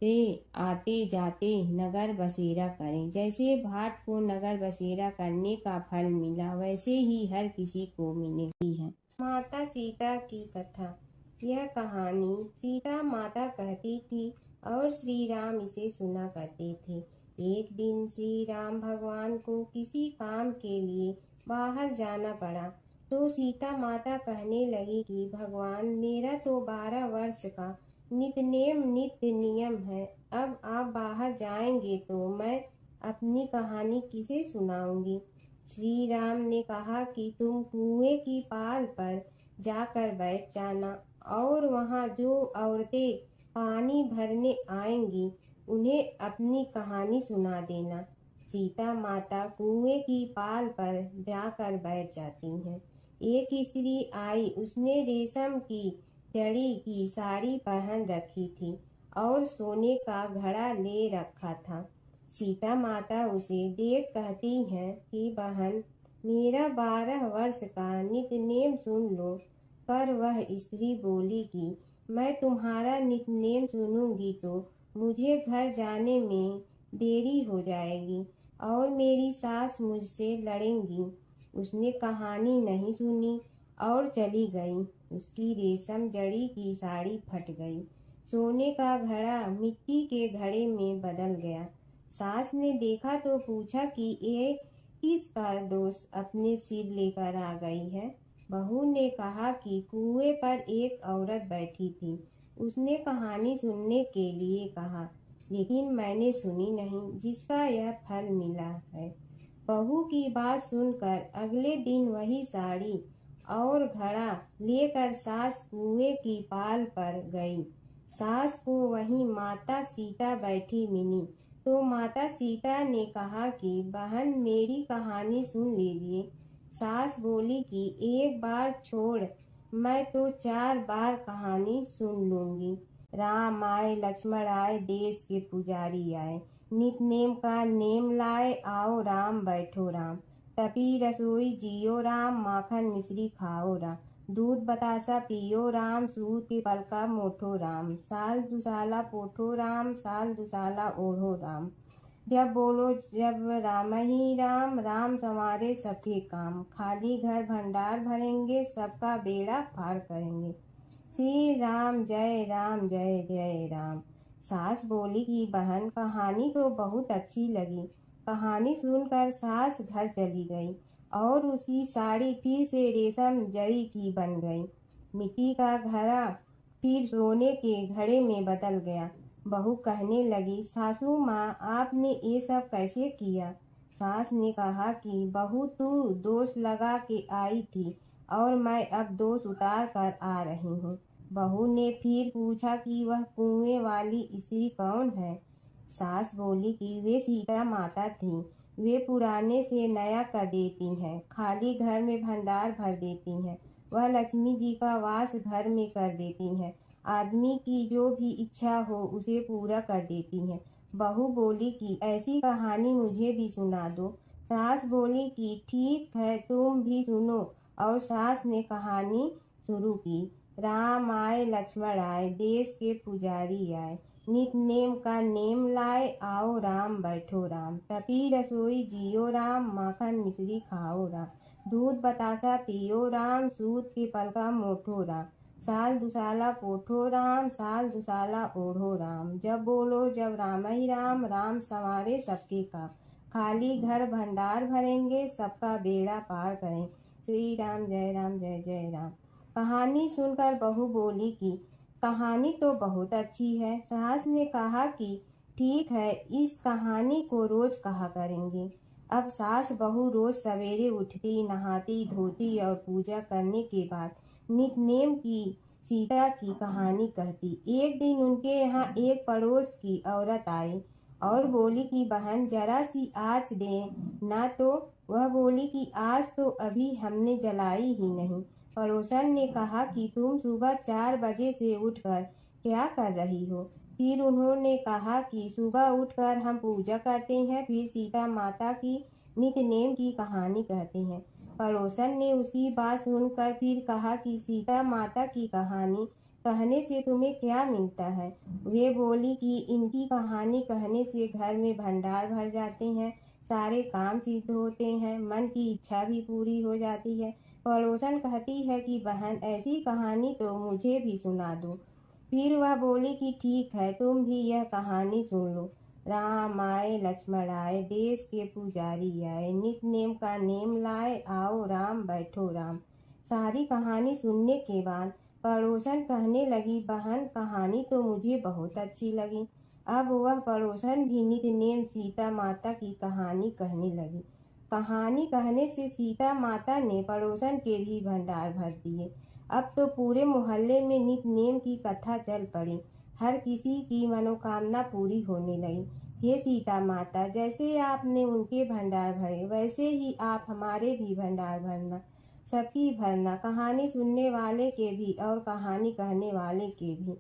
से आते जाते नगर बसेरा करें। जैसे भाट को नगर बसेरा करने का फल मिला, वैसे ही हर किसी को मिलती है। माता सीता की कथा। यह कहानी सीता माता कहती थी और श्री राम इसे सुना करते थे। एक दिन श्री राम भगवान को किसी काम के लिए बाहर जाना पड़ा, तो सीता माता कहने लगी कि भगवान, मेरा तो 12 वर्ष का नित्य नियम है, अब आप बाहर जाएंगे तो मैं अपनी कहानी किसे सुनाऊंगी। श्री राम ने कहा कि तुम कुएं की पाल पर जाकर बैठ जाना और वहां जो औरतें पानी भरने आएंगी उन्हें अपनी कहानी सुना देना। सीता माता कुएं की पाल पर जाकर बैठ जाती हैं। एक स्त्री आई, उसने रेशम की जड़ी की साड़ी पहन रखी थी और सोने का घड़ा ले रखा था। सीता माता उसे देख कहती हैं कि बहन, मेरा 12 वर्ष का नित्य नेम सुन लो। पर वह स्त्री बोली कि मैं तुम्हारा नित्य नेम सुनूंगी तो मुझे घर जाने में देरी हो जाएगी और मेरी सास मुझसे लड़ेंगी। उसने कहानी नहीं सुनी और चली गई। उसकी रेशम जड़ी की साड़ी फट गई, सोने का घड़ा मिट्टी के घड़े में बदल गया। सास ने देखा तो पूछा कि ये किसका दोष अपने सिर लेकर आ गई है। बहू ने कहा कि कुएं पर एक औरत बैठी थी। उसने कहानी सुनने के लिए कहा, लेकिन मैंने सुनी नहीं, जिसका यह फल मिला है। बहू की बात सुनकर अगले दिन वही साड़ी और घड़ा लेकर सास कुएं की पाल पर गई। सास को वहीं माता सीता बैठी मिली, तो माता सीता ने कहा कि बहन, मेरी कहानी सुन लीजिए। सास बोली कि एक बार छोड़, मैं तो 4 बार कहानी सुन लूंगी। राम आए लक्ष्मण आए, देश के पुजारी आए, नित नेम का नेम लाए, आओ राम बैठो राम। तपी रसोई जियो राम, माखन मिश्री खाओ राम। दूध बतासा पियो राम, सूत के पल का मोठो राम। साल दुसाला पोठो राम, साल दुसाला ओढ़ो राम। जब बोलो जब राम ही राम, राम संवारे सबके काम। खाली घर भंडार भरेंगे, सबका बेड़ा पार करेंगे। श्री राम जय जय राम। सास बोली कि बहन, कहानी तो बहुत अच्छी लगी। कहानी सुनकर सास घर चली गई और उसकी साड़ी फिर से रेशम जड़ी की बन गई। मिट्टी का घड़ा फिर सोने के घड़े में बदल गया। बहू कहने लगी, सासू माँ, आपने ये सब कैसे किया? सास ने कहा कि बहू, तू दोष लगा के आई थी और मैं अब दोष उतार कर आ रही हूँ। बहू ने फिर पूछा कि वह कुएं वाली स्त्री कौन है? सास बोली कि वे सीता माता थी। वे पुराने से नया कर देती हैं, खाली घर में भंडार भर देती हैं। वह लक्ष्मी जी का वास घर में कर देती हैं। आदमी की जो भी इच्छा हो उसे पूरा कर देती हैं। बहू बोली कि ऐसी कहानी मुझे भी सुना दो। सास बोली कि ठीक है, तुम भी सुनो। और सास ने कहानी शुरू की। राम आए लक्ष्मण आए, देश के पुजारी आए, नित नेम का नेम लाए, आओ राम बैठो राम। तपी रसोई जियो राम, माखन मिश्री खाओ राम। दूध बतासा पियो राम, सूत के पल का मोठो राम। साल दुसाला पोठो राम, साल दुसाला ओढ़ो राम। जब बोलो जब राम ही राम, राम संवारे सबके काम। खाली घर भंडार भरेंगे, सबका बेड़ा पार करें। श्री राम जय राम। कहानी सुनकर बहू बोली कि कहानी तो बहुत अच्छी है। सास ने कहा कि ठीक है, इस कहानी को रोज कहा करेंगे। अब सास बहू रोज सवेरे उठती, नहाती धोती और पूजा करने के बाद नित नेम की सीता की कहानी कहती। एक दिन उनके यहाँ एक पड़ोस की औरत आई और बोली कि बहन, जरा सी आँच दे ना। तो वह बोली कि आज तो अभी हमने जलाई ही नहीं। पड़ोसन ने कहा कि तुम सुबह 4 बजे से उठकर क्या कर रही हो? फिर उन्होंने कहा कि सुबह उठकर हम पूजा करते हैं, फिर सीता माता की नित नेम की कहानी कहते हैं। पड़ोसन ने उसकी बात सुनकर फिर कहा कि सीता माता की कहानी कहने से तुम्हें क्या मिलता है? वे बोली कि इनकी कहानी कहने से घर में भंडार भर जाते हैं, सारे काम सिद्ध होते हैं, मन की इच्छा भी पूरी हो जाती है। पड़ोसन कहती है कि बहन, ऐसी कहानी तो मुझे भी सुना दो। फिर वह बोली कि ठीक है, तुम भी यह कहानी सुन लो। राम आए लक्ष्मण आए, देश के पुजारी आए, नित नेम का नेम लाए, आओ राम बैठो राम। सारी कहानी सुनने के बाद पड़ोसन कहने लगी, बहन, कहानी तो मुझे बहुत अच्छी लगी। अब वह पड़ोसन भी नित नेम सीता माता की कहानी कहने लगी। कहानी कहने से सीता माता ने पड़ोसन के भी भंडार भर दिए। अब तो पूरे मोहल्ले में नित नेम की कथा चल पड़ी। हर किसी की मनोकामना पूरी होने लगी। हे सीता माता, जैसे आपने उनके भंडार भरे, वैसे ही आप हमारे भी भंडार भरना, सबकी भरना, कहानी सुनने वाले के भी और कहानी कहने वाले के भी।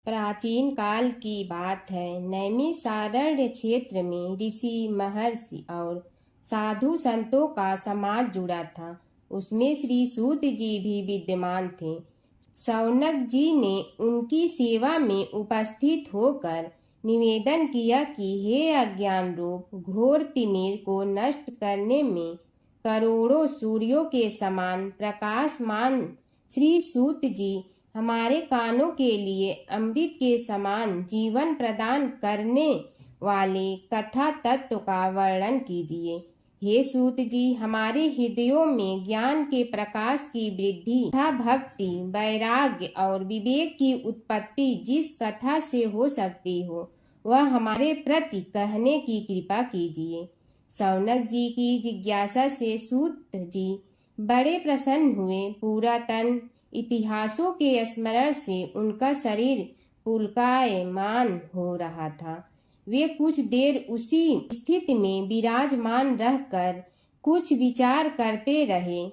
प्राचीन काल की बात है। नैमिषारण्य क्षेत्र में ऋषि, महर्षि और साधु संतों का समाज जुड़ा था। उसमें श्री सूत जी भी विद्यमान थे। शौनक जी ने उनकी सेवा में उपस्थित होकर निवेदन किया कि हे अज्ञान रूप घोर तिमिर को नष्ट करने में करोड़ों सूर्यों के समान प्रकाशमान श्री सूत जी, हमारे कानों के लिए अमृत के समान जीवन प्रदान करने वाले कथा तत्व का वर्णन कीजिए। हे सूत जी, हमारे हृदयों में ज्ञान के प्रकाश की वृद्धि तथा भक्ति, वैराग्य और विवेक की उत्पत्ति जिस कथा से हो सकती हो, वह हमारे प्रति कहने की कृपा कीजिए। शौनक जी की जिज्ञासा से सूत जी बड़े प्रसन्न हुए। पुरातन इतिहासों के स्मरण से उनका शरीर पुलकायमान हो रहा था। वे कुछ देर उसी स्थिति में विराजमान रहकर कुछ विचार करते रहे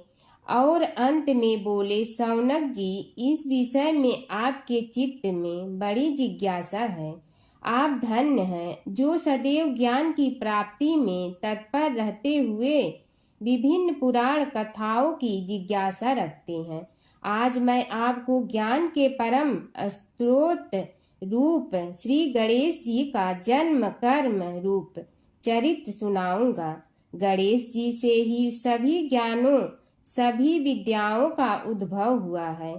और अंत में बोले, शौनक जी, इस विषय में आपके चित्त में बड़ी जिज्ञासा है। आप धन्य हैं जो सदैव ज्ञान की प्राप्ति में तत्पर रहते हुए विभिन्न पुराण कथाओं की जिज्ञासा रखते हैं। आज मैं आपको ज्ञान के परम स्रोत रूप श्री गणेश जी का जन्म कर्म रूप चरित्र सुनाऊंगा। गणेश जी से ही सभी ज्ञानों, सभी विद्याओं का उद्भव हुआ है।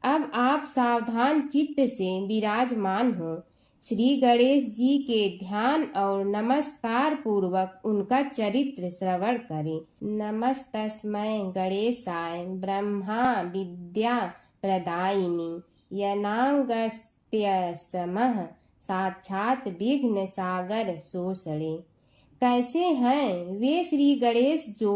अब आप सावधान चित्त से विराजमान हो। श्री गणेश जी के ध्यान और नमस्कार पूर्वक उनका चरित्र श्रवण करें। नमस्तस्मै गणेशाय ब्रह्मा विद्या प्रदायिनी यनागस्त्यसमः साक्षात विघ्न सागर सोषणे। कैसे हैं वे श्री गणेश जो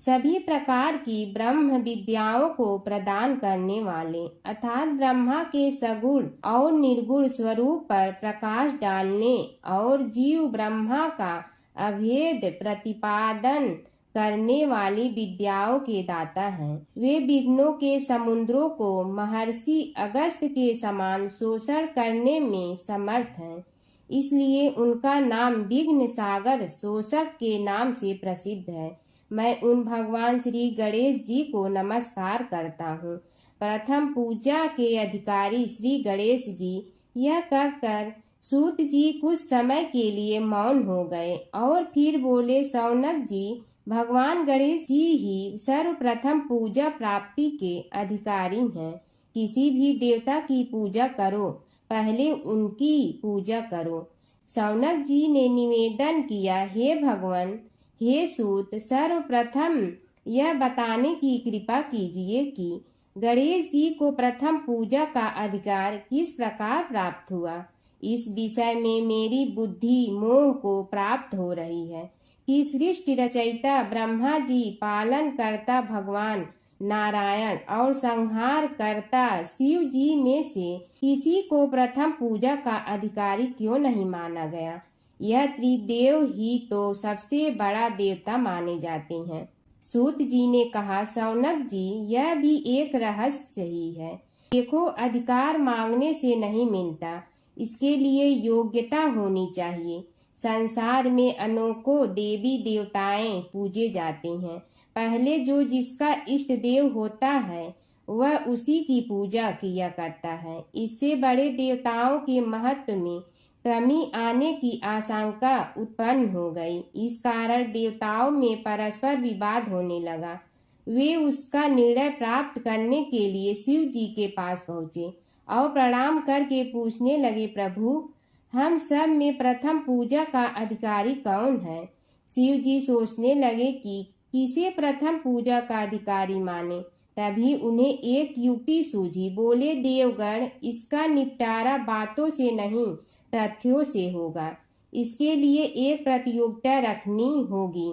सभी प्रकार की ब्रह्म विद्याओं को प्रदान करने वाले, अर्थात ब्रह्मा के सगुण और निर्गुण स्वरूप पर प्रकाश डालने और जीव ब्रह्मा का अभेद प्रतिपादन करने वाली विद्याओं के दाता हैं। वे विघ्नों के समुद्रों को महर्षि अगस्त्य के समान शोषण करने में समर्थ हैं। इसलिए उनका नाम विघ्न सागर शोषक के नाम से प्रसिद्ध है। मैं उन भगवान श्री गणेश जी को नमस्कार करता हूँ। प्रथम पूजा के अधिकारी श्री गणेश जी, यह कहकर सूत जी कुछ समय के लिए मौन हो गए और फिर बोले, शौनक जी, भगवान गणेश जी ही सर्वप्रथम पूजा प्राप्ति के अधिकारी हैं। किसी भी देवता की पूजा करो, पहले उनकी पूजा करो। शौनक जी ने निवेदन किया, हे भगवान, हे सूत, सर्वप्रथम यह बताने की कृपा कीजिए कि गणेश जी को प्रथम पूजा का अधिकार किस प्रकार प्राप्त हुआ। इस विषय में मेरी बुद्धि मोह को प्राप्त हो रही है कि सृष्टि रचयिता ब्रह्मा जी, पालन करता भगवान नारायण और संहार करता शिव जी में से किसी को प्रथम पूजा का अधिकारी क्यों नहीं माना गया। यह त्रिदेव ही तो सबसे बड़ा देवता माने जाते हैं। सूत जी ने कहा, शौनक जी, यह भी एक रहस्य ही है। देखो, अधिकार मांगने से नहीं मिलता, इसके लिए योग्यता होनी चाहिए। संसार में अनेकों देवी देवताएं पूजे जाते हैं। पहले जो जिसका इष्ट देव होता है वह उसी की पूजा किया करता है। इससे बड़े देवताओं के महत्व में कमी आने की आशंका उत्पन्न हो गई। इस कारण देवताओं में परस्पर विवाद होने लगा। वे उसका निर्णय प्राप्त करने के लिए शिव जी के पास पहुँचे और प्रणाम करके पूछने लगे, प्रभु, हम सब में प्रथम पूजा का अधिकारी कौन है। शिव जी सोचने लगे कि किसे प्रथम पूजा का अधिकारी माने। तभी उन्हें एक युक्ति सूझी। बोले, देवगण, इसका निपटारा बातों से नहीं तथ्यों से होगा। इसके लिए एक प्रतियोगिता रखनी होगी,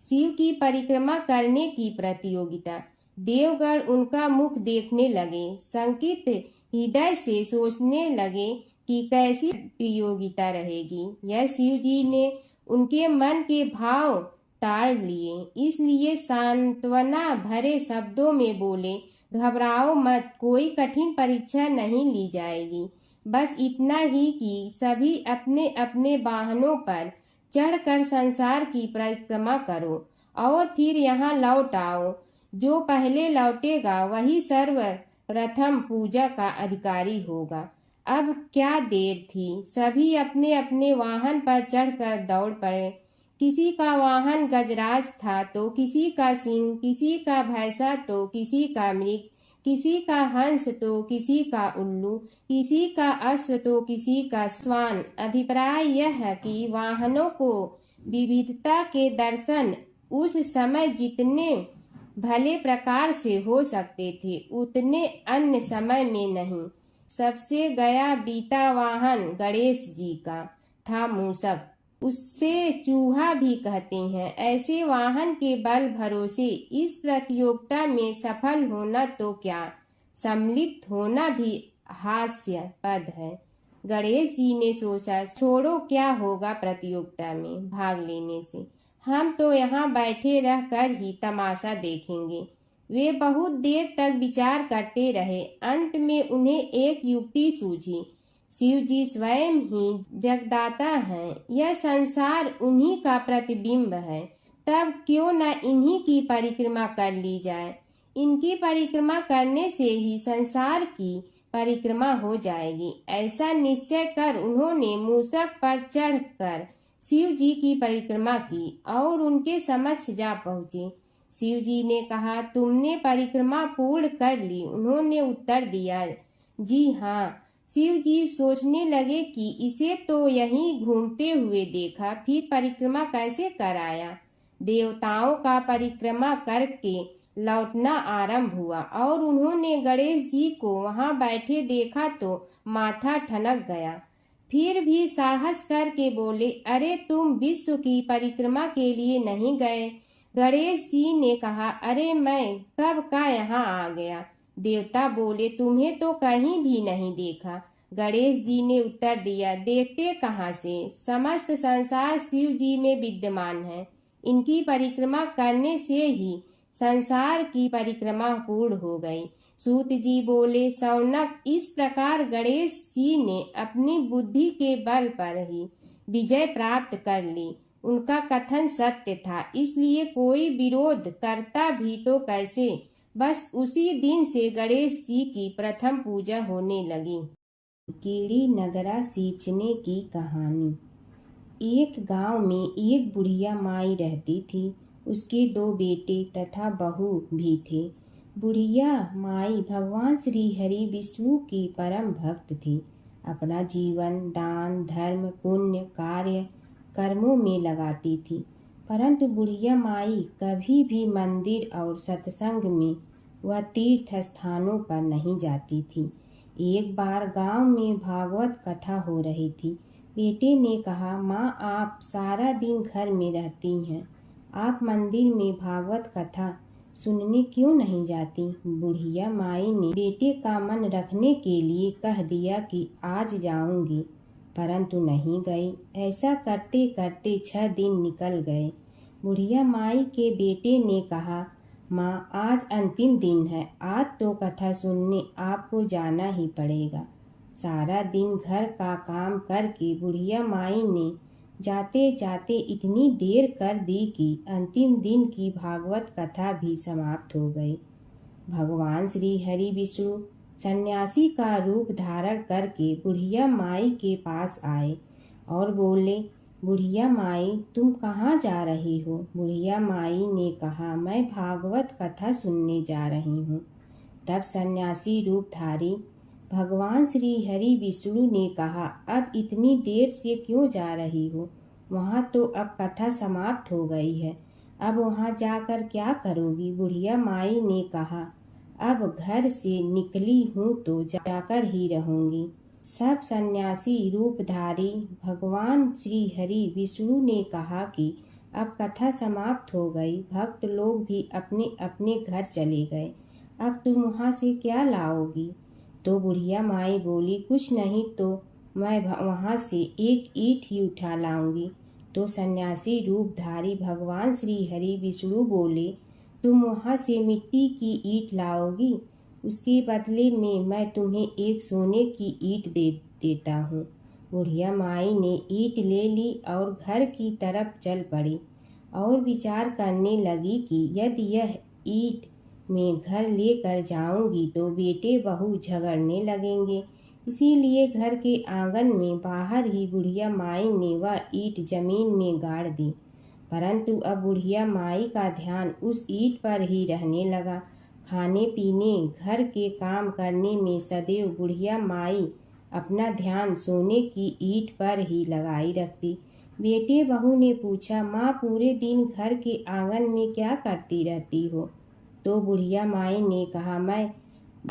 शिव की परिक्रमा करने की प्रतियोगिता। देवगण उनका मुख देखने लगे, शंकित हृदय से सोचने लगे कि कैसी प्रतियोगिता रहेगी। यह शिव जी ने उनके मन के भाव ताड़ लिए, इसलिए सांत्वना भरे शब्दों में बोले, घबराओ मत, कोई कठिन परीक्षा नहीं ली जाएगी। बस इतना ही कि सभी अपने अपने वाहनों पर चढ़कर संसार की परिक्रमा करो और फिर यहाँ लौट आओ। जो पहले लौटेगा वही सर्वप्रथम पूजा का अधिकारी होगा। अब क्या देर थी, सभी अपने अपने वाहन पर चढ़कर दौड़ पड़े। किसी का वाहन गजराज था तो किसी का सिंह, किसी का भैंसा तो किसी का मृग, किसी का हंस तो किसी का उल्लू, किसी का अश्व तो किसी का श्वान। अभिप्राय यह है कि वाहनों को विविधता के दर्शन उस समय जितने भले प्रकार से हो सकते थे उतने अन्य समय में नहीं। सबसे गया बीता वाहन गणेश जी का था मूषक, उससे चूहा भी कहते हैं। ऐसे वाहन के बल भरोसे इस प्रतियोगिता में सफल होना तो क्या, सम्मिलित होना भी हास्यास्पद है। गणेश जी ने सोचा, छोड़ो, क्या होगा प्रतियोगिता में भाग लेने से, हम तो यहाँ बैठे रह कर ही तमाशा देखेंगे। वे बहुत देर तक विचार करते रहे। अंत में उन्हें एक युक्ति सूझी। शिव जी स्वयं ही जगदाता हैं, यह संसार उन्हीं का प्रतिबिंब है, तब क्यों न इन्हीं की परिक्रमा कर ली जाए। इनकी परिक्रमा करने से ही संसार की परिक्रमा हो जाएगी। ऐसा निश्चय कर उन्होंने मूषक पर चढ़कर शिव जी की परिक्रमा की और उनके समक्ष जा पहुँचे। शिव जी ने कहा, तुमने परिक्रमा पूर्ण कर ली? उन्होंने उत्तर दिया, जी हाँ। शिव जी सोचने लगे कि इसे तो यहीं घूमते हुए देखा, फिर परिक्रमा कैसे कराया। देवताओं का परिक्रमा करके लौटना आरंभ हुआ और उन्होंने गणेश जी को वहां बैठे देखा तो माथा ठनक गया। फिर भी साहस करके बोले, अरे तुम विश्व की परिक्रमा के लिए नहीं गए? गणेश जी ने कहा, अरे मैं कब का यहाँ आ गया। देवता बोले, तुम्हें तो कहीं भी नहीं देखा। गणेश जी ने उत्तर दिया, देखते कहाँ से, समस्त संसार शिव जी में विद्यमान है। इनकी परिक्रमा करने से ही संसार की परिक्रमा पूर्ण हो गई। सूत जी बोले, शौनक, इस प्रकार गणेश जी ने अपनी बुद्धि के बल पर ही विजय प्राप्त कर ली। उनका कथन सत्य था, इसलिए कोई विरोध करता भी तो कैसे। बस उसी दिन से गणेश जी की प्रथम पूजा होने लगी। कीड़ी नगरा सींचने की कहानी। एक गांव में एक बुढ़िया माई रहती थी। उसके 2 बेटे तथा बहू भी थे। बुढ़िया माई भगवान श्री हरि विष्णु की परम भक्त थी। अपना जीवन दान धर्म पुण्य कार्य कर्मों में लगाती थी, परंतु बुढ़िया माई कभी भी मंदिर और सत्संग में व तीर्थ स्थानों पर नहीं जाती थी। एक बार गांव में भागवत कथा हो रही थी। बेटे ने कहा, माँ, आप सारा दिन घर में रहती हैं, आप मंदिर में भागवत कथा सुनने क्यों नहीं जाती? बुढ़िया माई ने बेटे का मन रखने के लिए कह दिया कि आज जाऊंगी, परंतु नहीं गई। ऐसा करते करते 6 दिन निकल गए। बुढ़िया माई के बेटे ने कहा, माँ, आज अंतिम दिन है, आज तो कथा सुनने आपको जाना ही पड़ेगा। सारा दिन घर का काम करके बुढ़िया माई ने जाते जाते इतनी देर कर दी कि अंतिम दिन की भागवत कथा भी समाप्त हो गई। भगवान श्री हरि विष्णु सन्यासी का रूप धारण करके बुढ़िया माई के पास आए और बोले, बुढ़िया माई, तुम कहाँ जा रही हो? बुढ़िया माई ने कहा, मैं भागवत कथा सुनने जा रही हूँ। तब सन्यासी रूपधारी भगवान श्री हरि विष्णु ने कहा, अब इतनी देर से क्यों जा रही हो? वहाँ तो अब कथा समाप्त हो गई है, अब वहाँ जाकर क्या करोगी? बुढ़िया माई ने कहा, अब घर से निकली हूँ तो जाकर ही रहूंगी। सब सन्यासी रूपधारी भगवान श्री हरि विष्णु ने कहा कि अब कथा समाप्त हो गई, भक्त लोग भी अपने अपने घर चले गए, अब तुम वहाँ से क्या लाओगी? तो बुढ़िया माई बोली, कुछ नहीं तो मैं वहाँ से एक ईंट ही उठा लाऊंगी। तो सन्यासी रूपधारी भगवान श्री हरि विष्णु बोले, तुम वहाँ से मिट्टी की ईंट लाओगी, उसके बदले में मैं तुम्हें एक सोने की ईंट दे देता हूँ। बुढ़िया माई ने ईंट ले ली और घर की तरफ चल पड़ी और विचार करने लगी कि यदि यह ईंट मैं घर लेकर जाऊंगी तो बेटे बहू झगड़ने लगेंगे। इसीलिए घर के आंगन में बाहर ही बुढ़िया माई ने वह ईंट जमीन में गाड़ दी। परंतु अब बुढ़िया माई का ध्यान उस ईंट पर ही रहने लगा। खाने पीने घर के काम करने में सदैव बुढ़िया माई अपना ध्यान सोने की ईंट पर ही लगाई रखती। बेटे बहू ने पूछा, माँ पूरे दिन घर के आंगन में क्या करती रहती हो? तो बुढ़िया माई ने कहा, मैं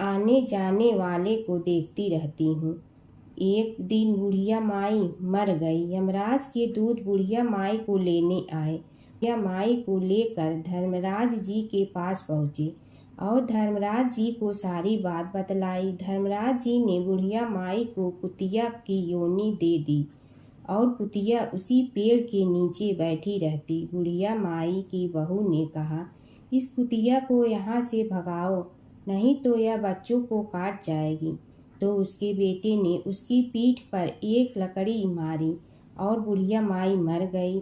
आने जाने वाले को देखती रहती हूँ। एक दिन बुढ़िया माई मर गई। यमराज के दूत बुढ़िया माई को लेने आए। बुढ़िया माई को लेकर धर्मराज जी के पास पहुँचे और धर्मराज जी को सारी बात बतलाई। धर्मराज जी ने बुढ़िया माई को कुतिया की योनि दे दी और कुतिया उसी पेड़ के नीचे बैठी रहती। बुढ़िया माई की बहू ने कहा, इस कुतिया को यहाँ से भगाओ, नहीं तो यह बच्चों को काट जाएगी। तो उसके बेटे ने उसकी पीठ पर एक लकड़ी मारी और बुढ़िया माई मर गई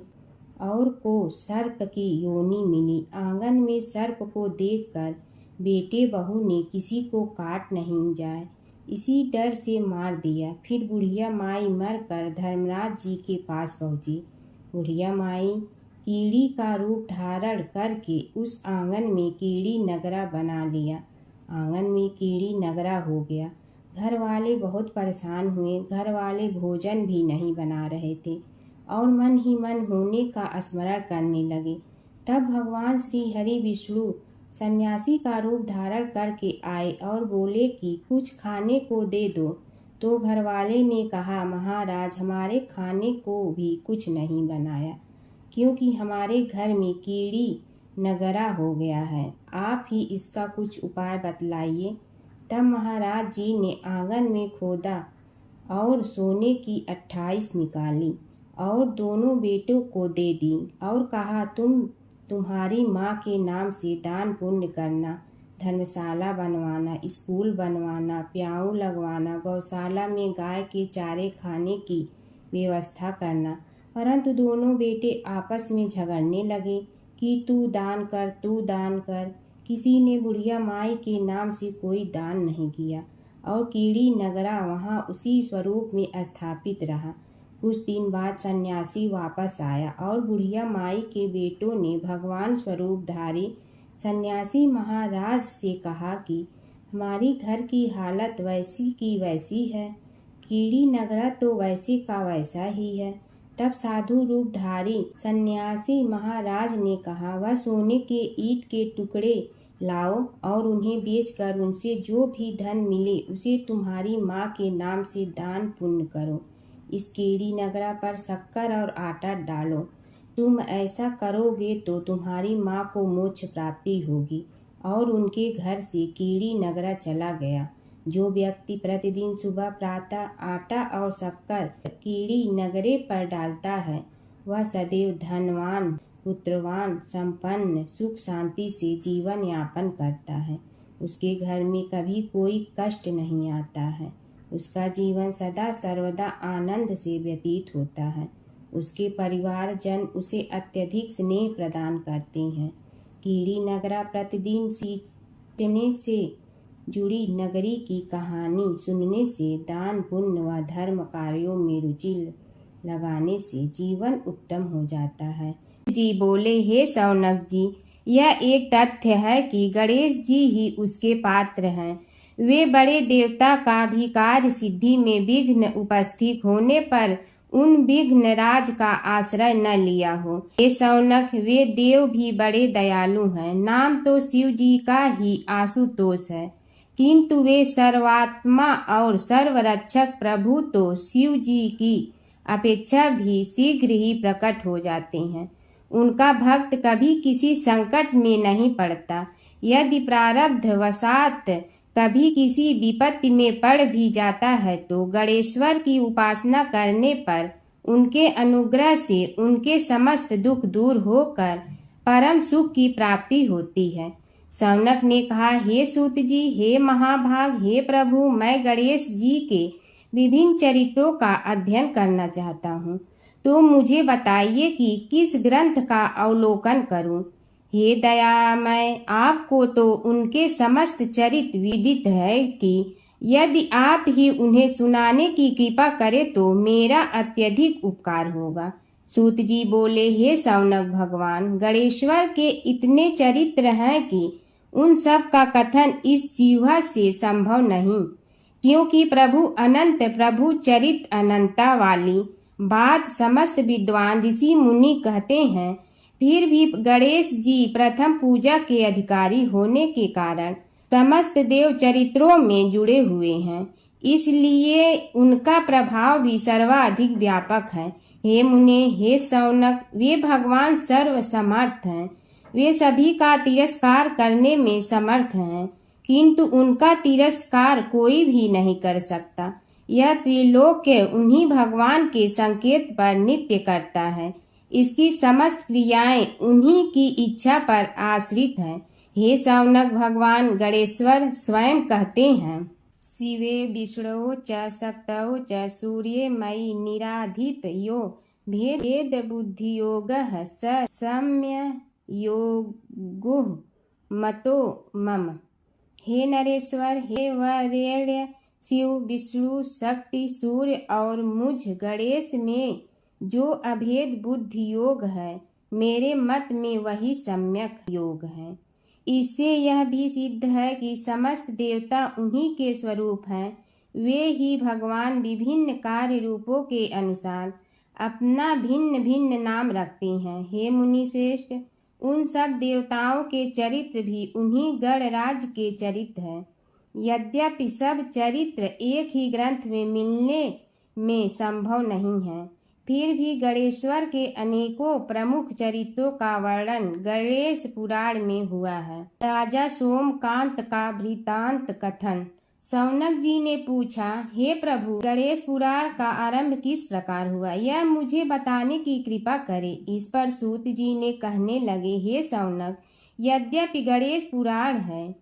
और को सर्प की योनि मिली। आंगन में सर्प को देखकर बेटे बहू ने किसी को काट नहीं जाए इसी डर से मार दिया। फिर बुढ़िया माई मर कर धर्मराज जी के पास पहुँची। बुढ़िया माई कीड़ी का रूप धारण करके उस आंगन में कीड़ी नगरा बना लिया। आंगन में कीड़ी नगरा हो गया। घर वाले बहुत परेशान हुए। घर वाले भोजन भी नहीं बना रहे थे और मन ही मन होने का स्मरण करने लगे। तब भगवान श्री हरि विष्णु सन्यासी का रूप धारण करके आए और बोले कि कुछ खाने को दे दो। तो घरवाले ने कहा, महाराज हमारे खाने को भी कुछ नहीं बनाया क्योंकि हमारे घर में कीड़ी नगरा हो गया है। आप ही इसका कुछ उपाय बतलाइए। तब महाराज जी ने आंगन में खोदा और सोने की 28 निकाली और दोनों बेटों को दे दी और कहा, तुम्हारी माँ के नाम से दान पुण्य करना, धर्मशाला बनवाना, स्कूल बनवाना, प्याऊ लगवाना, गौशाला में गाय के चारे खाने की व्यवस्था करना। परंतु दोनों बेटे आपस में झगड़ने लगे कि तू दान कर, तू दान कर। किसी ने बुढ़िया माई के नाम से कोई दान नहीं किया और कीड़ी नगरा वहाँ उसी स्वरूप में स्थापित रहा। कुछ दिन बाद सन्यासी वापस आया और बुढ़िया माई के बेटों ने भगवान स्वरूपधारी सन्यासी महाराज से कहा कि हमारी घर की हालत वैसी की वैसी है, कीड़ी नगरा तो वैसे का वैसा ही है। तब साधु रूपधारी सन्यासी महाराज ने कहा, वह सोने के ईंट के टुकड़े लाओ और उन्हें बेचकर उनसे जो भी धन मिले उसे तुम्हारी माँ के नाम से दान पुण्य करो। इस कीड़ी नगरा पर शक्कर और आटा डालो। तुम ऐसा करोगे तो तुम्हारी माँ को मोक्ष प्राप्ति होगी। और उनके घर से कीड़ी नगरा चला गया। जो व्यक्ति प्रतिदिन सुबह प्रातः आटा और शक्कर कीड़ी नगरे पर डालता है वह सदैव धनवान, पुत्रवान, संपन्न, सुख शांति से जीवन यापन करता है। उसके घर में कभी कोई कष्ट नहीं आता है। उसका जीवन सदा सर्वदा आनंद से व्यतीत होता है। उसके परिवारजन उसे अत्यधिक स्नेह प्रदान करते हैं। कीड़ी नगरा प्रतिदिन सींचने से जुड़ी नगरी की कहानी सुनने से, दान पुण्य व धर्म कार्यों में रुचि लगाने से जीवन उत्तम हो जाता है। जी बोले, हे शौनक जी, यह एक तथ्य है कि गणेश जी ही उसके पात्र हैं। वे बड़े देवता का भी कार्य सिद्धि में विघ्न उपस्थित होने पर उन विघ्न राज का आश्रय न लिया हो। हे शौनक, वे देव भी बड़े दयालु हैं। नाम तो शिव जी का ही आशुतोष है, किंतु वे सर्वात्मा और सर्वरक्षक प्रभु तो शिव जी की अपेक्षा भी शीघ्र ही प्रकट हो जाते हैं। उनका भक्त कभी किसी संकट में नहीं पड़ता। यदि प्रारब्ध वशात कभी किसी विपत्ति में पड़ भी जाता है तो गणेश्वर की उपासना करने पर उनके अनुग्रह से उनके समस्त दुख दूर होकर परम सुख की प्राप्ति होती है। शौनक ने कहा, हे सूत जी, हे महाभाग, हे प्रभु, मैं गणेश जी के विभिन्न चरित्रों का अध्ययन करना चाहता हूँ, तो मुझे बताइए कि किस ग्रंथ का अवलोकन करूँ। हे दयामय, आपको तो उनके समस्त चरित्र विदित है कि यदि आप ही उन्हें सुनाने की कृपा करें तो मेरा अत्यधिक उपकार होगा। सूत जी बोले, हे शौनक भगवान, गणेश्वर के इतने चरित्र हैं कि उन सब का कथन इस जीवा से संभव नहीं, क्योंकि प्रभु अनंत, प्रभु चरित अनंता वाली बात समस्त विद्वान ऋषि मुनि कहते हैं। फिर भी गणेश जी प्रथम पूजा के अधिकारी होने के कारण समस्त देव चरित्रों में जुड़े हुए हैं, इसलिए उनका प्रभाव भी सर्वाधिक व्यापक है। हे मुने, हे शौनक, वे भगवान सर्व समर्थ हैं। वे सभी का तिरस्कार करने में समर्थ हैं, किंतु उनका तिरस्कार कोई भी नहीं कर सकता। यह त्रिलोक्य उन्हीं भगवान के संकेत पर नित्य करता है। इसकी समस्त क्रियाएं उन्हीं की इच्छा पर आश्रित हैं। हे शौनक, भगवान गणेश्वर स्वयं कहते हैं, शिवे विष्णो च शक्तौ च सूर्ये मयि निराधिप यो भेद बुद्धियोगः स सम्य योगुः मतो मम। हे नरेश्वर, हे वरेण्य, शिव, विष्णु, शक्ति, सूर्य और मुझ गणेश में जो अभेद बुद्धि योग है, मेरे मत में वही सम्यक योग है। इससे यह भी सिद्ध है कि समस्त देवता उन्हीं के स्वरूप हैं। वे ही भगवान विभिन्न कार्य रूपों के अनुसार अपना भिन्न भिन्न नाम रखते हैं। हे मुनि श्रेष्ठ, उन सब देवताओं के चरित्र भी उन्हीं गणराज के चरित्र हैं। यद्यपि सब चरित्र एक ही ग्रंथ में मिलने में संभव नहीं है, फिर भी गणेश्वर के अनेकों प्रमुख चरित्रों का वर्णन गणेश पुराण में हुआ है। राजा सोमकांत का वृत्तांत कथन। शौनक जी ने पूछा, हे प्रभु, गणेश पुराण का आरंभ किस प्रकार हुआ, यह मुझे बताने की कृपा करे। इस पर सूत जी ने कहने लगे, हे शौनक, यद्यपि गणेश पुराण है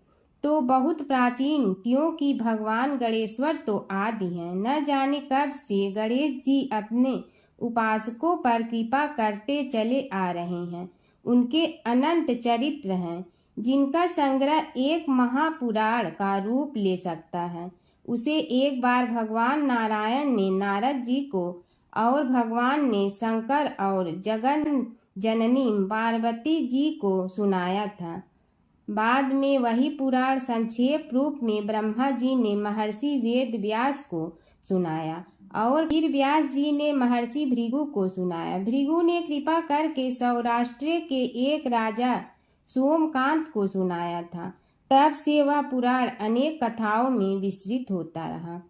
तो बहुत प्राचीन, क्योंकि भगवान गणेश्वर तो आदि हैं। न जाने कब से गणेश जी अपने उपासकों पर कृपा करते चले आ रहे हैं। उनके अनंत चरित्र हैं, जिनका संग्रह एक महापुराण का रूप ले सकता है। उसे एक बार भगवान नारायण ने नारद जी को और भगवान ने शंकर और जगन जननी पार्वती जी को सुनाया था। बाद में वही पुराण संक्षेप रूप में ब्रह्मा जी ने महर्षि वेद व्यास को सुनाया और फिर व्यास जी ने महर्षि भृगु को सुनाया। भृगु ने कृपा करके सौराष्ट्र के एक राजा सोमकांत को सुनाया था। तब से वह पुराण अनेक कथाओं में विस्तृत होता रहा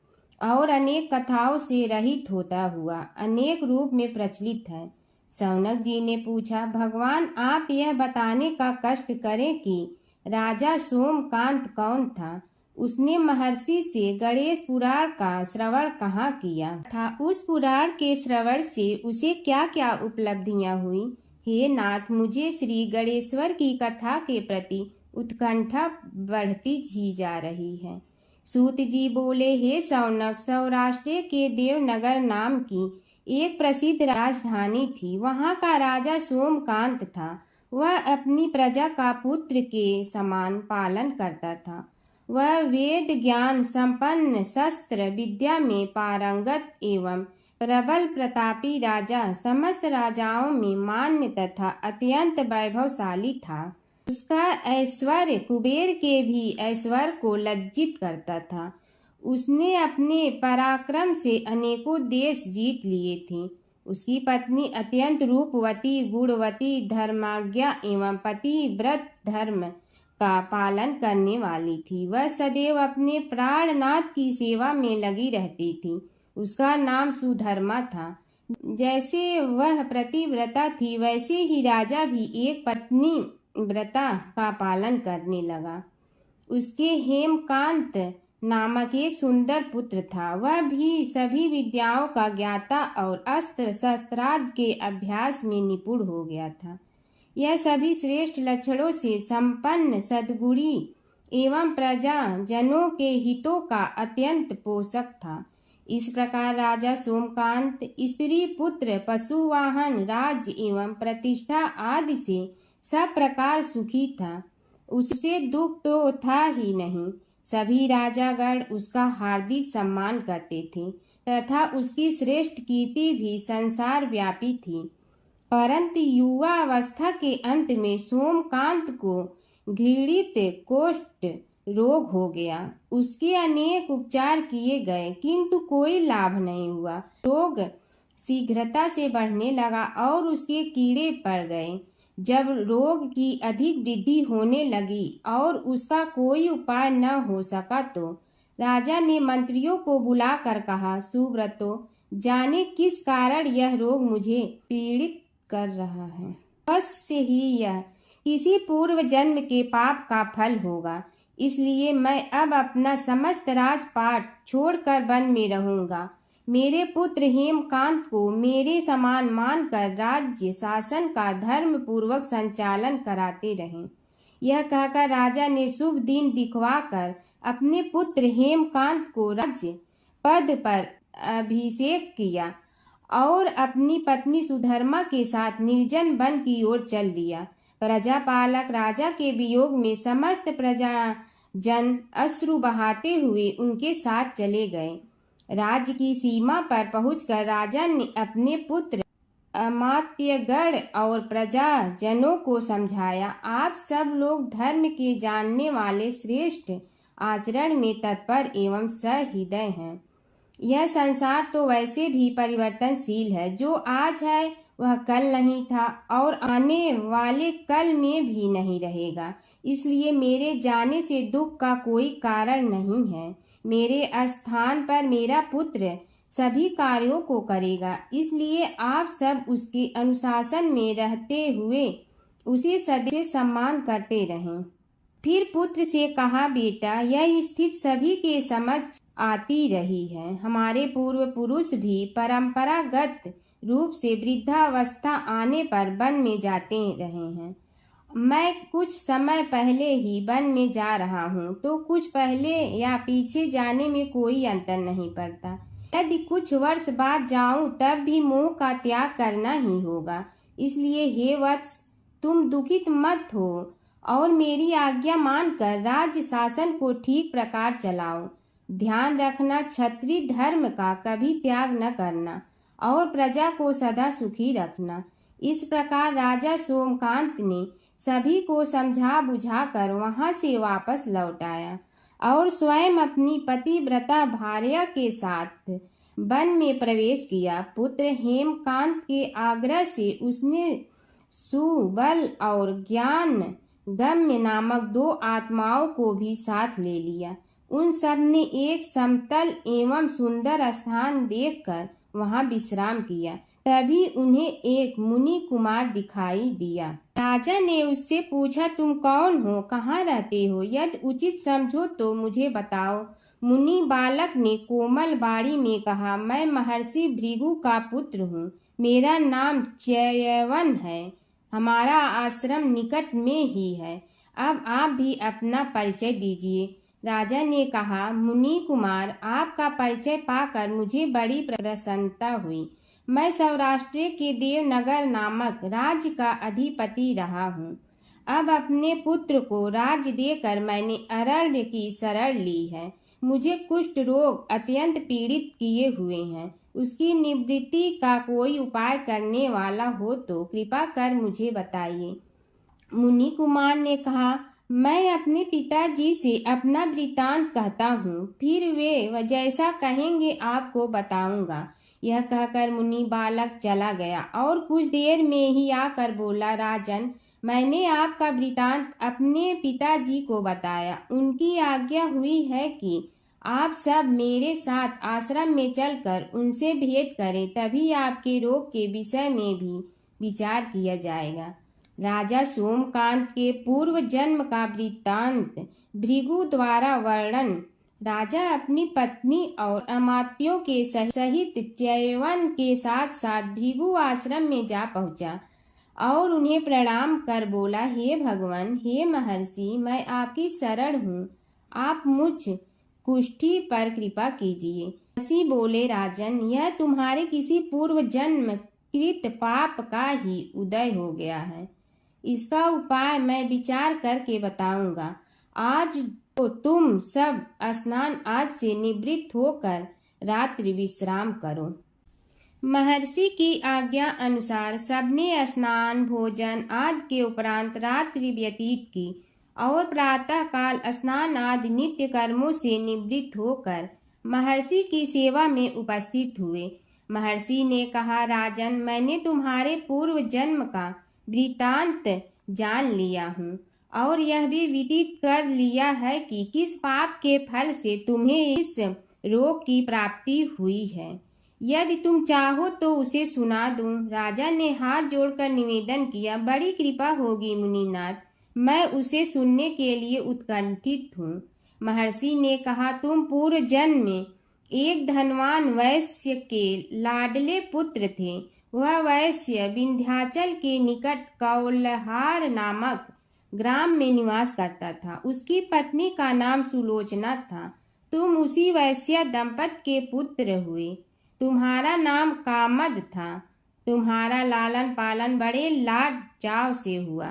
और अनेक कथाओं से रहित होता हुआ अनेक रूप में प्रचलित है। शौनक जी ने पूछा, भगवान, आप यह बताने का कष्ट करें कि राजा सोमकांत कौन था। उसने महर्षि से गणेश पुराण का श्रवण कहाँ किया था, उस पुराण के श्रवण से उसे क्या क्या उपलब्धियां हुई। हे नाथ, मुझे श्री गणेश्वर की कथा के प्रति उत्कंठा बढ़ती ही जा रही है। सूत जी बोले, हे शौनक, सौराष्ट्र के देवनगर नाम की एक प्रसिद्ध राजधानी थी। वहाँ का राजा सोमकांत था। वह अपनी प्रजा का पुत्र के समान पालन करता था। वह वेद ज्ञान संपन्न, शस्त्र विद्या में पारंगत एवं प्रबल प्रतापी राजा, समस्त राजाओं में मान्य तथा अत्यंत वैभवशाली था। उसका ऐश्वर्य कुबेर के भी ऐश्वर्य को लज्जित करता था। उसने अपने पराक्रम से अनेकों देश जीत लिए थे। उसकी पत्नी अत्यंत रूपवती, गुणवती, धर्माज्ञा एवं पतिव्रत धर्म का पालन करने वाली थी। वह सदैव अपने प्राणनाथ की सेवा में लगी रहती थी। उसका नाम सुधर्मा था। जैसे वह प्रतिव्रता थी, वैसे ही राजा भी एक पत्नी व्रता का पालन करने लगा। उसके हेमकांत नामक एक सुंदर पुत्र था। वह भी सभी विद्याओं का ज्ञाता और अस्त्र शस्त्रादि के अभ्यास में निपुण हो गया था। यह सभी श्रेष्ठ लक्षणों से संपन्न, सद्गुणी एवं प्रजा जनों के हितों का अत्यंत पोषक था। इस प्रकार राजा सोमकांत स्त्री पुत्र, पशु वाहन, राज्य एवं प्रतिष्ठा आदि से सब प्रकार सुखी था। उससे दुख तो था ही नहीं। सभी राजागण उसका हार्दिक सम्मान करते थे तथा उसकी श्रेष्ठ कीर्ति भी संसार व्यापी थी। परंतु युवावस्था के अंत में सोमकांत को घृणित कोष्ठ रोग हो गया। उसके अनेक उपचार किए गए, किंतु कोई लाभ नहीं हुआ। रोग शीघ्रता से बढ़ने लगा और उसके कीड़े पड़ गए। जब रोग की अधिक वृद्धि होने लगी और उसका कोई उपाय न हो सका तो राजा ने मंत्रियों को बुलाकर कहा, सुब्रतो, जाने किस कारण यह रोग मुझे पीड़ित कर रहा है। अवश्य ही यह किसी पूर्व जन्म के पाप का फल होगा। इसलिए मैं अब अपना समस्त राजपाट छोड़कर वन में रहूंगा। मेरे पुत्र हेमकांत को मेरे समान मानकर राज्य शासन का धर्म पूर्वक संचालन कराते रहें। यह कहकर राजा ने शुभ दिन दिखवाकर अपने पुत्र हेमकांत को राज्य पद पर अभिषेक किया और अपनी पत्नी सुधर्मा के साथ निर्जन वन की ओर चल दिया। प्रजापालक राजा के वियोग में समस्त प्रजा जन अश्रु बहाते हुए उनके साथ चले गए। राज्य की सीमा पर पहुंचकर राजा ने अपने पुत्र अमात्यगण और प्रजाजनों को समझाया, आप सब लोग धर्म के जानने वाले, श्रेष्ठ आचरण में तत्पर एवं सहृदय हैं। यह संसार तो वैसे भी परिवर्तनशील है। जो आज है वह कल नहीं था और आने वाले कल में भी नहीं रहेगा। इसलिए मेरे जाने से दुख का कोई कारण नहीं है। मेरे स्थान पर मेरा पुत्र सभी कार्यों को करेगा। इसलिए आप सब उसके अनुशासन में रहते हुए उसे सदैव सम्मान करते रहें। फिर पुत्र से कहा, बेटा, यह स्थिति सभी के समझ आती रही है। हमारे पूर्व पुरुष भी परंपरागत रूप से वृद्धावस्था आने पर वन में जाते रहे हैं। मैं कुछ समय पहले ही वन में जा रहा हूँ, तो कुछ पहले या पीछे जाने में कोई अंतर नहीं पड़ता। यदि कुछ वर्ष बाद जाऊं तब भी मोह का त्याग करना ही होगा। इसलिए हे वत्स, तुम दुखित मत हो और मेरी आज्ञा मानकर राज्य शासन को ठीक प्रकार चलाओ। ध्यान रखना, क्षत्रिय धर्म का कभी त्याग न करना और प्रजा को सदा सुखी रखना। इस प्रकार राजा सोमकांत ने सभी को समझा बुझाकर वहां से वापस लौट आया और स्वयं अपनी पतिव्रता भार्या के साथ वन में प्रवेश किया। पुत्र हेमकांत के आग्रह से उसने सुबल और ज्ञान गम्य नामक 2 आत्माओं को भी साथ ले लिया। उन सब ने एक समतल एवं सुंदर स्थान देखकर वहां विश्राम किया। तभी उन्हें एक मुनि कुमार दिखाई दिया। राजा ने उससे पूछा, तुम कौन हो, कहाँ रहते हो? यदि उचित समझो तो मुझे बताओ। मुनि बालक ने कोमल बाणी में कहा, मैं महर्षि भृगु का पुत्र हूँ। मेरा नाम च्यवन है। हमारा आश्रम निकट में ही है। अब आप भी अपना परिचय दीजिए। राजा ने कहा, मुनि कुमार, आपका परिचय पाकर मुझे बड़ी प्रसन्नता हुई। मैं सौराष्ट्र के देवनगर नामक राज्य का अधिपति रहा हूँ। अब अपने पुत्र को राज्य देकर मैंने अरण्य की शरण ली है। मुझे कुष्ठ रोग अत्यंत पीड़ित किए हुए हैं। उसकी निवृत्ति का कोई उपाय करने वाला हो तो कृपा कर मुझे बताइए। मुनि कुमार ने कहा, मैं अपने पिताजी से अपना वृतांत कहता हूँ, फिर वे जैसा कहेंगे आपको बताऊंगा। यह कहकर मुनि बालक चला गया और कुछ देर में ही आकर बोला, राजन, मैंने आपका वृतांत अपने पिताजी को बताया। उनकी आज्ञा हुई है कि आप सब मेरे साथ आश्रम में चलकर उनसे भेंट करें, तभी आपके रोग के विषय में भी विचार किया जाएगा। राजा सोमकांत के पूर्व जन्म का वृत्तांत भृगु द्वारा वर्णन। राजा अपनी पत्नी और अमात्यों के सहित च्यवन के साथ साथ भृगु आश्रम में जा पहुंचा और उन्हें प्रणाम कर बोला, हे भगवान, हे महर्षि, मैं आपकी शरण हूँ। आप मुझ कुष्ठी पर कृपा कीजिए। महर्षि बोले, राजन, यह तुम्हारे किसी पूर्व जन्म कृत पाप का ही उदय हो गया है। इसका उपाय मैं विचार करके बताऊंगा। आज तो तुम सब स्नान आज से निवृत्त होकर रात्रि विश्राम करो। महर्षि की आज्ञा अनुसार सबने स्नान, भोजन आदि के उपरांत रात्रि व्यतीत की और प्रातः काल स्नान आदि नित्य कर्मों से निवृत्त होकर महर्षि की सेवा में उपस्थित हुए। महर्षि ने कहा, राजन, मैंने तुम्हारे पूर्व जन्म का वृतांत जान लिया हूँ और यह भी विदित कर लिया है कि किस पाप के फल से तुम्हें इस रोग की प्राप्ति हुई है। यदि तुम चाहो तो उसे सुना दूं। राजा ने हाथ जोड़कर निवेदन किया, बड़ी कृपा होगी मुनिनाथ, मैं उसे सुनने के लिए उत्कंठित हूँ। महर्षि ने कहा, तुम पूर्व जन्म में एक धनवान वैश्य के लाडले पुत्र थे। वह वैश्य विंध्याचल के निकट कौलहार नामक ग्राम में निवास करता था। उसकी पत्नी का नाम सुलोचना था। तुम उसी वैश्य दंपत के पुत्र हुए। तुम्हारा नाम कामद था। तुम्हारा लालन पालन बड़े लाड चाव से हुआ।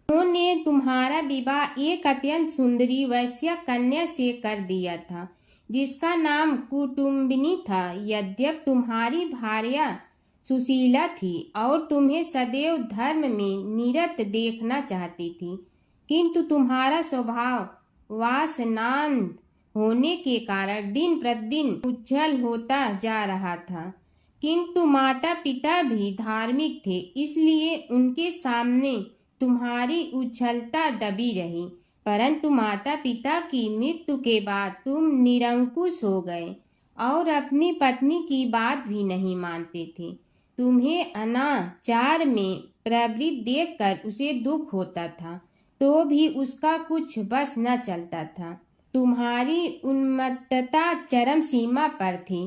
उन्होंने तुम्हारा विवाह एक अत्यंत सुंदरी वैश्य कन्या से कर दिया था, जिसका नाम कुटुम्बिनी था। यद्यप तुम्हारी भार्या सुशीला थी और तुम्हें सदैव धर्म में निरत देखना चाहती थी, किंतु तुम्हारा स्वभाव वासनांध होने के कारण दिन प्रतिदिन उज्जवल होता जा रहा था। किंतु माता पिता भी धार्मिक थे, इसलिए उनके सामने तुम्हारी उज्ज्वलता दबी रही। परंतु माता पिता की मृत्यु के बाद तुम निरंकुश हो गए और अपनी पत्नी की बात भी नहीं मानते थे। तुम्हें अनाचार में प्रवृत्त देखकर उसे दुख होता था, तो भी उसका कुछ बस न चलता था। तुम्हारी उन्मत्तता चरम सीमा पर थी।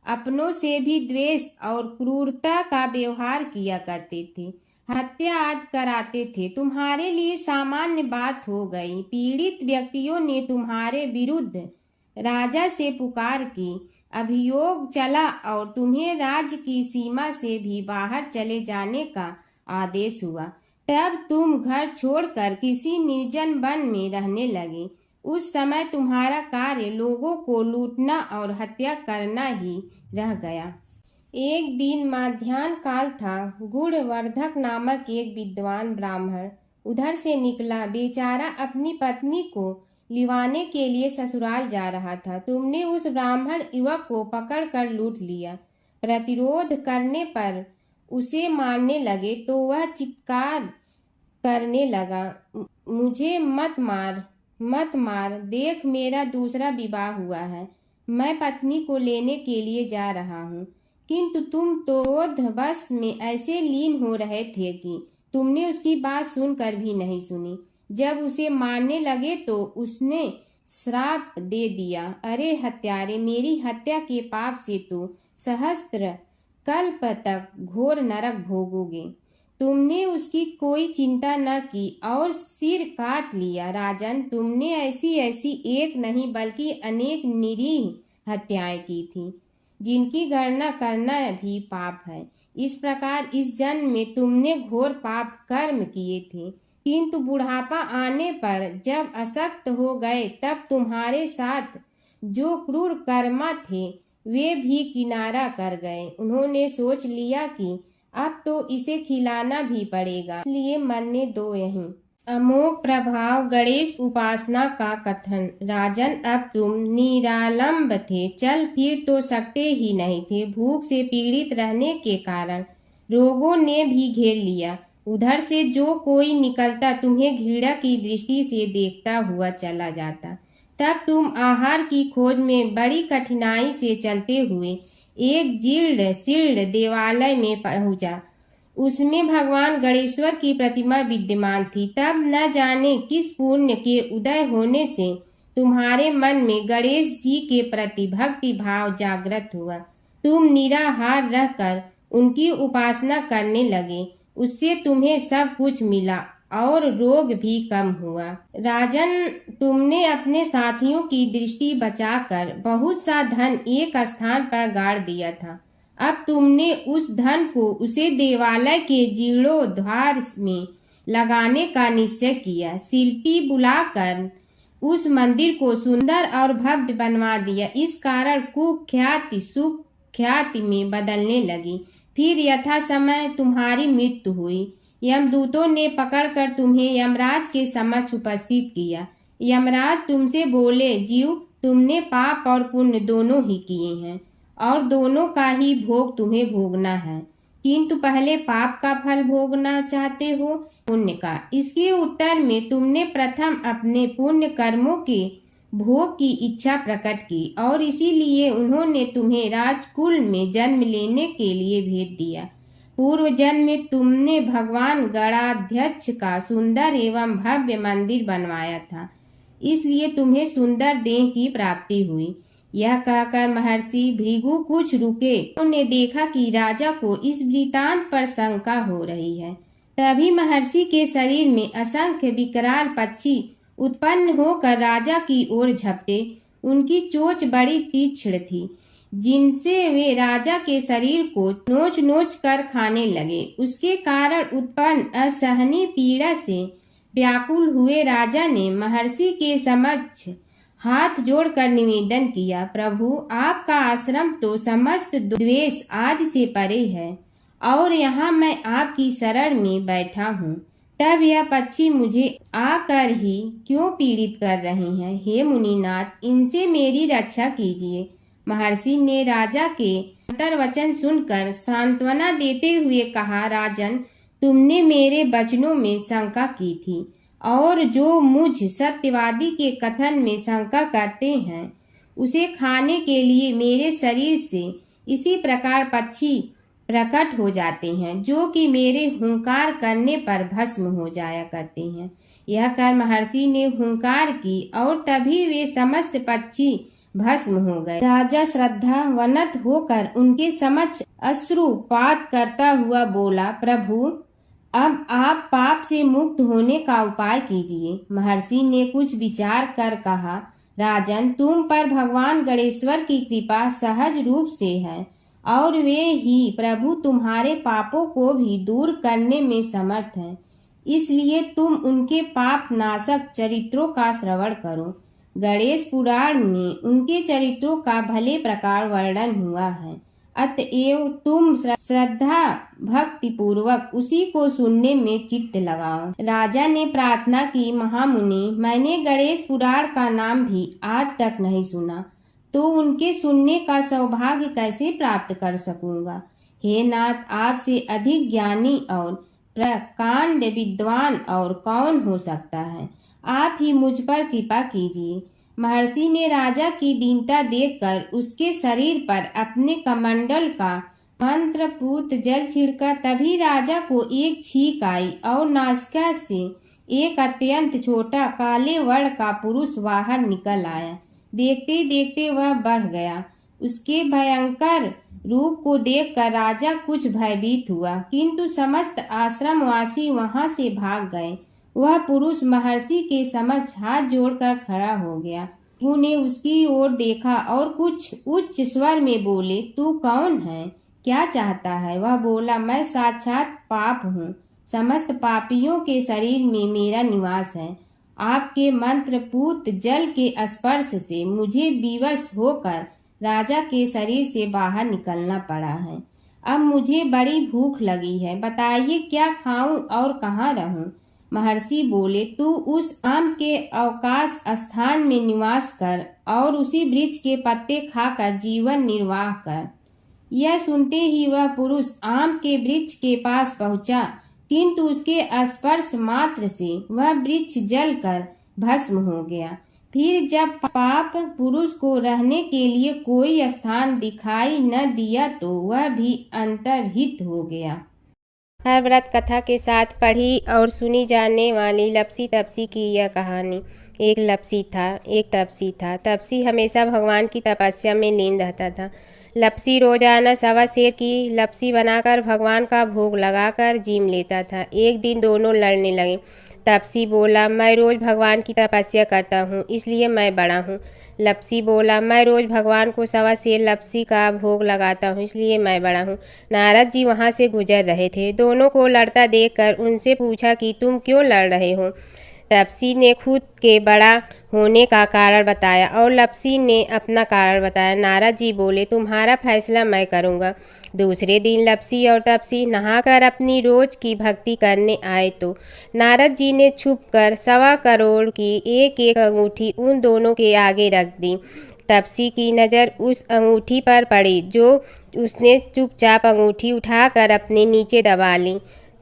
अपनों से भी द्वेष और क्रूरता का व्यवहार किया करते थे। हत्या आदि कराते थे। तुम्हारे लिए सामान्य बात हो गई। पीड़ित व्यक्तियों ने तुम्हारे विरुद्ध राजा से पुकार की। अभियोग चला और तुम्हें राज्य की सीमा से भी बाहर चले जाने का आदेश हुआ। तब तुम घर छोड़कर किसी निर्जन वन में रहने लगे। उस समय तुम्हारा कार्य लोगों को लूटना और हत्या करना ही रह गया। एक दिन मध्याह्न काल था। गुणवर्धक नामक एक विद्वान ब्राह्मण उधर से निकला। बेचारा अपनी पत्नी को लिवाने के लिए ससुराल जा रहा था। तुमने उस ब्राह्मण युवक को पकड़कर लूट लिया। प्रतिरोध करने पर उसे मारने लगे तो वह चित्कार करने लगा, मुझे मत मार, मत मार, देख मेरा दूसरा विवाह हुआ है। मैं पत्नी को लेने के लिए जा रहा हूँ। किंतु तुम तो क्रोधवश में ऐसे लीन हो रहे थे कि तुमने उसकी बात सुनकर भी नहीं सुनी। जब उसे मारने लगे तो उसने श्राप दे दिया, अरे हत्यारे, मेरी हत्या के पाप से तो सहस्त्र कल्प तक घोर नरक भोगोगे। तुमने उसकी कोई चिंता न की और सिर काट लिया। राजन, तुमने ऐसी ऐसी एक नहीं बल्कि अनेक निरीह हत्याएं की थी, जिनकी गणना करना भी पाप है। इस प्रकार इस जन्म में तुमने घोर पाप कर्म किए थे, किंतु बुढ़ापा आने पर जब अशक्त हो गए तब तुम्हारे साथ जो क्रूर कर्मा थे वे भी किनारा कर गए। उन्होंने सोच लिया कि अब तो इसे खिलाना भी पड़ेगा, इसलिए मरने दो यहीं। अमोघ प्रभाव गणेश उपासना का कथन। राजन, अब तुम निरालंब थे, चल फिर तो सकते ही नहीं थे। भूख से पीड़ित रहने के कारण रोगों ने भी घेर लिया। उधर से जो कोई निकलता तुम्हें घृणा की दृष्टि से देखता हुआ चला जाता। तब तुम आहार की खोज में बड़ी कठिनाई से चलते हुए एक जीर्ण शीर्ण देवालय में पहुंचा। उसमें भगवान गणेश्वर की प्रतिमा विद्यमान थी। तब न जाने किस पुण्य के उदय होने से तुम्हारे मन में गणेश जी के प्रति भक्ति भाव जागृत हुआ। तुम निराहार रहकर उनकी उपासना करने लगे। उससे तुम्हें सब कुछ मिला और रोग भी कम हुआ। राजन, तुमने अपने साथियों की दृष्टि बचाकर बहुत सा धन एक स्थान पर गाड़ दिया था। अब तुमने उस धन को उसे देवालय के जीर्णोद्धार में लगाने का निश्चय किया। शिल्पी बुलाकर उस मंदिर को सुंदर और भव्य बनवा दिया। इस कारण कुख्याति सुख्याति में बदलने लगी। फिर यथा समय तुम्हारी मृत्यु हुई। यमदूतों ने पकड़कर तुम्हें यमराज के समक्ष उपस्थित किया। यमराज तुमसे बोले, जीव, तुमने पाप और पुण्य दोनों ही किए हैं और दोनों का ही भोग तुम्हें भोगना है, किंतु पहले पाप का फल भोगना चाहते हो पुण्य का। इसके उत्तर में तुमने प्रथम अपने पुण्य कर्मों के भोग की इच्छा प्रकट की और इसीलिए उन्होंने तुम्हें राजकुल में जन्म लेने के लिए भेज दिया। पूर्व जन्म में तुमने भगवान गणाध्यक्ष का सुंदर एवं भव्य मंदिर बनवाया था, इसलिए तुम्हें सुंदर देह की प्राप्ति हुई। यह कहकर महर्षि भृगु कुछ रुके। उन्होंने देखा कि राजा को इस वृतांत पर शंका हो रही है। तभी महर्षि के शरीर में असंख्य विकराल पक्षी उत्पन्न होकर राजा की ओर झपटे। उनकी चोंच बड़ी तीक्ष्ण थी, जिनसे वे राजा के शरीर को नोच नोच कर खाने लगे। उसके कारण उत्पन्न असहनीय पीड़ा से व्याकुल हुए राजा ने महर्षि के समक्ष हाथ जोड़कर निवेदन किया, प्रभु आपका आश्रम तो समस्त द्वेष आदि से परे है और यहाँ मैं आपकी शरण में बैठा हूँ, तब यह पक्षी मुझे आकर ही क्यों पीड़ित कर रहे हैं। हे मुनिनाथ, इनसे मेरी रक्षा कीजिए। महर्षि ने राजा के अंतर्वचन सुनकर सांत्वना देते हुए कहा, राजन, तुमने मेरे वचनों में शंका की थी और जो मुझ सत्यवादी के कथन में शंका करते हैं उसे खाने के लिए मेरे शरीर से इसी प्रकार पक्षी प्रकट हो जाते हैं, जो कि मेरे हुंकार करने पर भस्म हो जाया करते हैं। यह कर महर्षि ने हुंकार की और तभी वे समस्त पक्षी भस्म हो गए। राजा श्रद्धावनत होकर उनके समक्ष अश्रुपात करता हुआ बोला, प्रभु अब आप पाप से मुक्त होने का उपाय कीजिए। महर्षि ने कुछ विचार कर कहा, राजन, तुम पर भगवान गणेश्वर की कृपा सहज रूप से है और वे ही प्रभु तुम्हारे पापों को भी दूर करने में समर्थ हैं, इसलिए तुम उनके पाप नाशक चरित्रों का श्रवण करो। गणेश पुराण में उनके चरित्रों का भले प्रकार वर्णन हुआ है, अतएव तुम श्रद्धा भक्ति पूर्वक उसी को सुनने में चित्त लगाओ। राजा ने प्रार्थना की, महामुनि, मैंने गणेश पुराण का नाम भी आज तक नहीं सुना, तो उनके सुनने का सौभाग्य कैसे प्राप्त कर सकूंगा। हे नाथ, आपसे अधिक ज्ञानी और प्रकांड विद्वान और कौन हो सकता है। आप ही मुझ पर कृपा कीजिए। महर्षि ने राजा की दीनता देखकर उसके शरीर पर अपने कमंडल का मंत्रपूत जल छिड़का। तभी राजा को एक छींक आई और नासिका से एक अत्यंत छोटा काले वर्ण का पुरुष बाहर निकल आया। देखते देखते वह बढ़ गया। उसके भयंकर रूप को देखकर राजा कुछ भयभीत हुआ, किंतु समस्त आश्रमवासी वहां से भाग गए। वह पुरुष महर्षि के समक्ष हाथ जोड़कर खड़ा हो गया। उन्हें उसकी ओर देखा और कुछ उच्च स्वर में बोले, तू कौन है, क्या चाहता है। वह बोला, मैं साक्षात पाप हूँ, समस्त पापियों के शरीर में मेरा निवास है। आपके मंत्रपूत जल के स्पर्श से मुझे विवश होकर राजा के शरीर से बाहर निकलना पड़ा है। अब मुझे बड़ी भूख लगी है, बताइए क्या खाऊं और कहाँ रहूं। महर्षि बोले, तू उस आम के अवकाश स्थान में निवास कर और उसी वृक्ष के पत्ते खाकर जीवन निर्वाह कर। यह सुनते ही वह पुरुष आम के वृक्ष के पास पहुंचा, किंतु उसके स्पर्श मात्र से वह वृक्ष जलकर भस्म हो गया। फिर जब पाप पुरुष को रहने के लिए कोई स्थान दिखाई न दिया तो वह भी अंतर्हित हो गया। हर व्रत कथा के साथ पढ़ी और सुनी जाने वाली लपसी तपसी की यह कहानी। एक लपसी था, एक तपसी था। तपसी हमेशा भगवान की तपस्या में लीन रहता था। लपसी रोजाना सवा सेर की लपसी बनाकर भगवान का भोग लगाकर जीम लेता था। एक दिन दोनों लड़ने लगे। तपसी बोला, मैं रोज भगवान की तपस्या करता हूँ, इसलिए मैं बड़ा हूँ। लपसी बोला, मैं रोज भगवान को सवा सेर लपसी का भोग लगाता हूँ, इसलिए मैं बड़ा हूँ। नारद जी वहाँ से गुजर रहे थे। दोनों को लड़ता देखकर उनसे पूछा कि तुम क्यों लड़ रहे हो। तपसी ने खुद के बड़ा होने का कारण बताया और लपसी ने अपना कारण बताया। नारद जी बोले, तुम्हारा फैसला मैं करूँगा। दूसरे दिन लपसी और तपसी नहाकर अपनी रोज की भक्ति करने आए तो नारद जी ने छुपकर 1.25 करोड़ की एक एक अंगूठी उन दोनों के आगे रख दी। तपसी की नज़र उस अंगूठी पर पड़ी जो उसने चुपचाप अंगूठी उठाकर अपने नीचे दबा ली।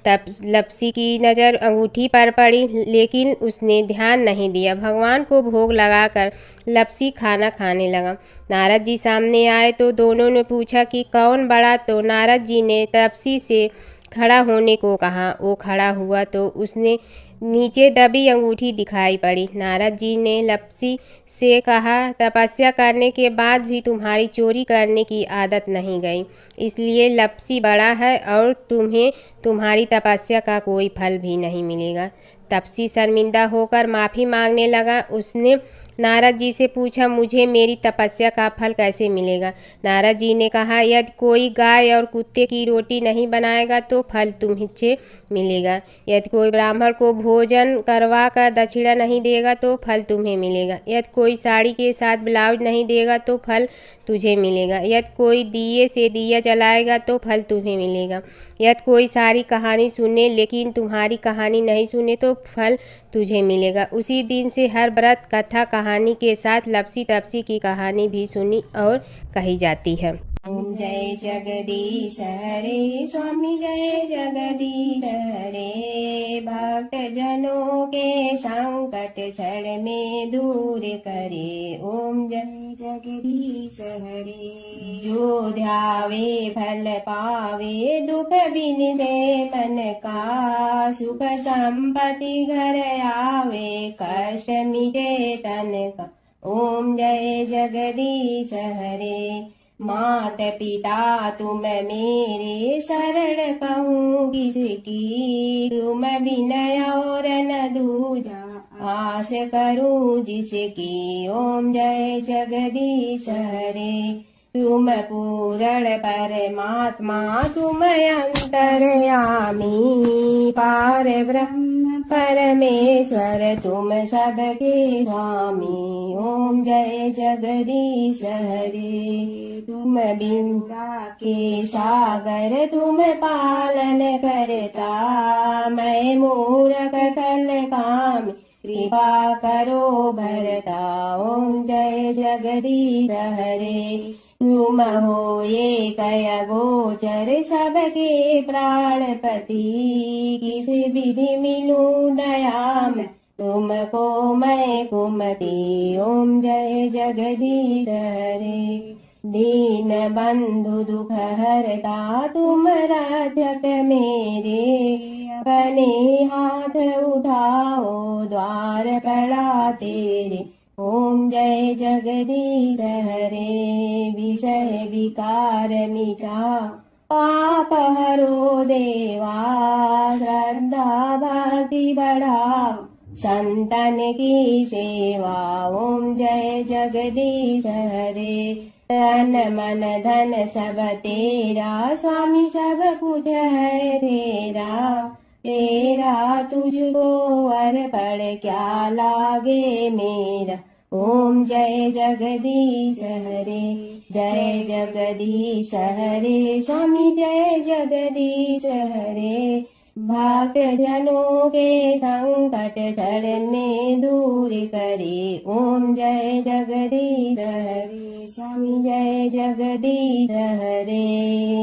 तब लपसी की नज़र अंगूठी पर पड़ी, लेकिन उसने ध्यान नहीं दिया। भगवान को भोग लगाकर लपसी खाना खाने लगा। नारद जी सामने आए तो दोनों ने पूछा कि कौन बड़ा, तो नारद जी ने तपसी से खड़ा होने को कहा। वो खड़ा हुआ तो उसने नीचे दबी अंगूठी दिखाई पड़ी। नारद जी ने लपसी से कहा, तपस्या करने के बाद भी तुम्हारी चोरी करने की आदत नहीं गई, इसलिए लपसी बड़ा है और तुम्हें तुम्हारी तपस्या का कोई फल भी नहीं मिलेगा। तपसी शर्मिंदा होकर माफ़ी मांगने लगा। उसने नारद जी से पूछा, मुझे मेरी तपस्या का फल कैसे मिलेगा? नारद जी ने कहा, यदि कोई गाय और कुत्ते की रोटी नहीं बनाएगा तो फल तुम्हें मिलेगा। यदि कोई ब्राह्मण को भोजन करवा कर दक्षिणा नहीं देगा तो फल तुम्हें मिलेगा। यदि कोई साड़ी के साथ ब्लाउज नहीं देगा तो फल तुझे मिलेगा। यदि कोई दिए से दिया जलाएगा तो फल तुम्हें मिलेगा। यदि कोई सारी कहानी सुने लेकिन तुम्हारी कहानी नहीं सुने तो फल तुझे मिलेगा। उसी दिन से हर व्रत कथा कहानी के साथ लपसी तपसी की कहानी भी सुनी और कही जाती है। ओम जय जगदीश हरे स्वामी जय जगदीश हरे, भक्त जनों के संकट क्षण में दूर करे। ओम जय जगदीश हरे, जो ध्यावे फल पावे, दुख बिन दे मन का, सुख संपत्ति घर आवे, कष्ट मिटे तन का। ओम जय जगदीश हरे, मात पिता तुम मेरे, शरण कहूँ किसकी, तुम विनय और न दूजा, आस करूँ जिसकी। ओम जय जगदीश हरे, तुम पूर्ण परमात्मा, तुम अंतर्यामी, पार ब्रह्म परमेश्वर, तुम सबके स्वामी। ओम जय जगदीश हरे, तुम बिंदा के सागर, तुम पालन करता, मैं मूरख कल काम, कृपा करो भरता। ओम जय जगदीश हरे, तुम हो ये कय गोचर, सबके प्राणपति, किस विधि मिलूं दया में, तुमको मैं कुमति। ओम जय जगदीश हरे, दीन बंधु दुख हरता, तुम रक्षक मेरे, अपने हाथ उठाओ द्वार पड़ा तेरे। ओम जय जगदीश हरे, विषय विकार मिटा, पाप हरो देवा, श्रद्धा भक्ति बढ़ाओ, संतन की सेवा। ओम जय जगदीश हरे, तन मन धन सब तेरा, स्वामी सब कुछ है तेरा, तेरा तुझको अर्पण क्या लागे मेरा। ओम जय जगदीश हरे, जय जगदीश हरे, स्वामी जय जगदीश हरे, भक्त जनों के संकट क्षण में दूर करे। ओम जय जगदीश हरे, स्वामी जय जगदीश हरे।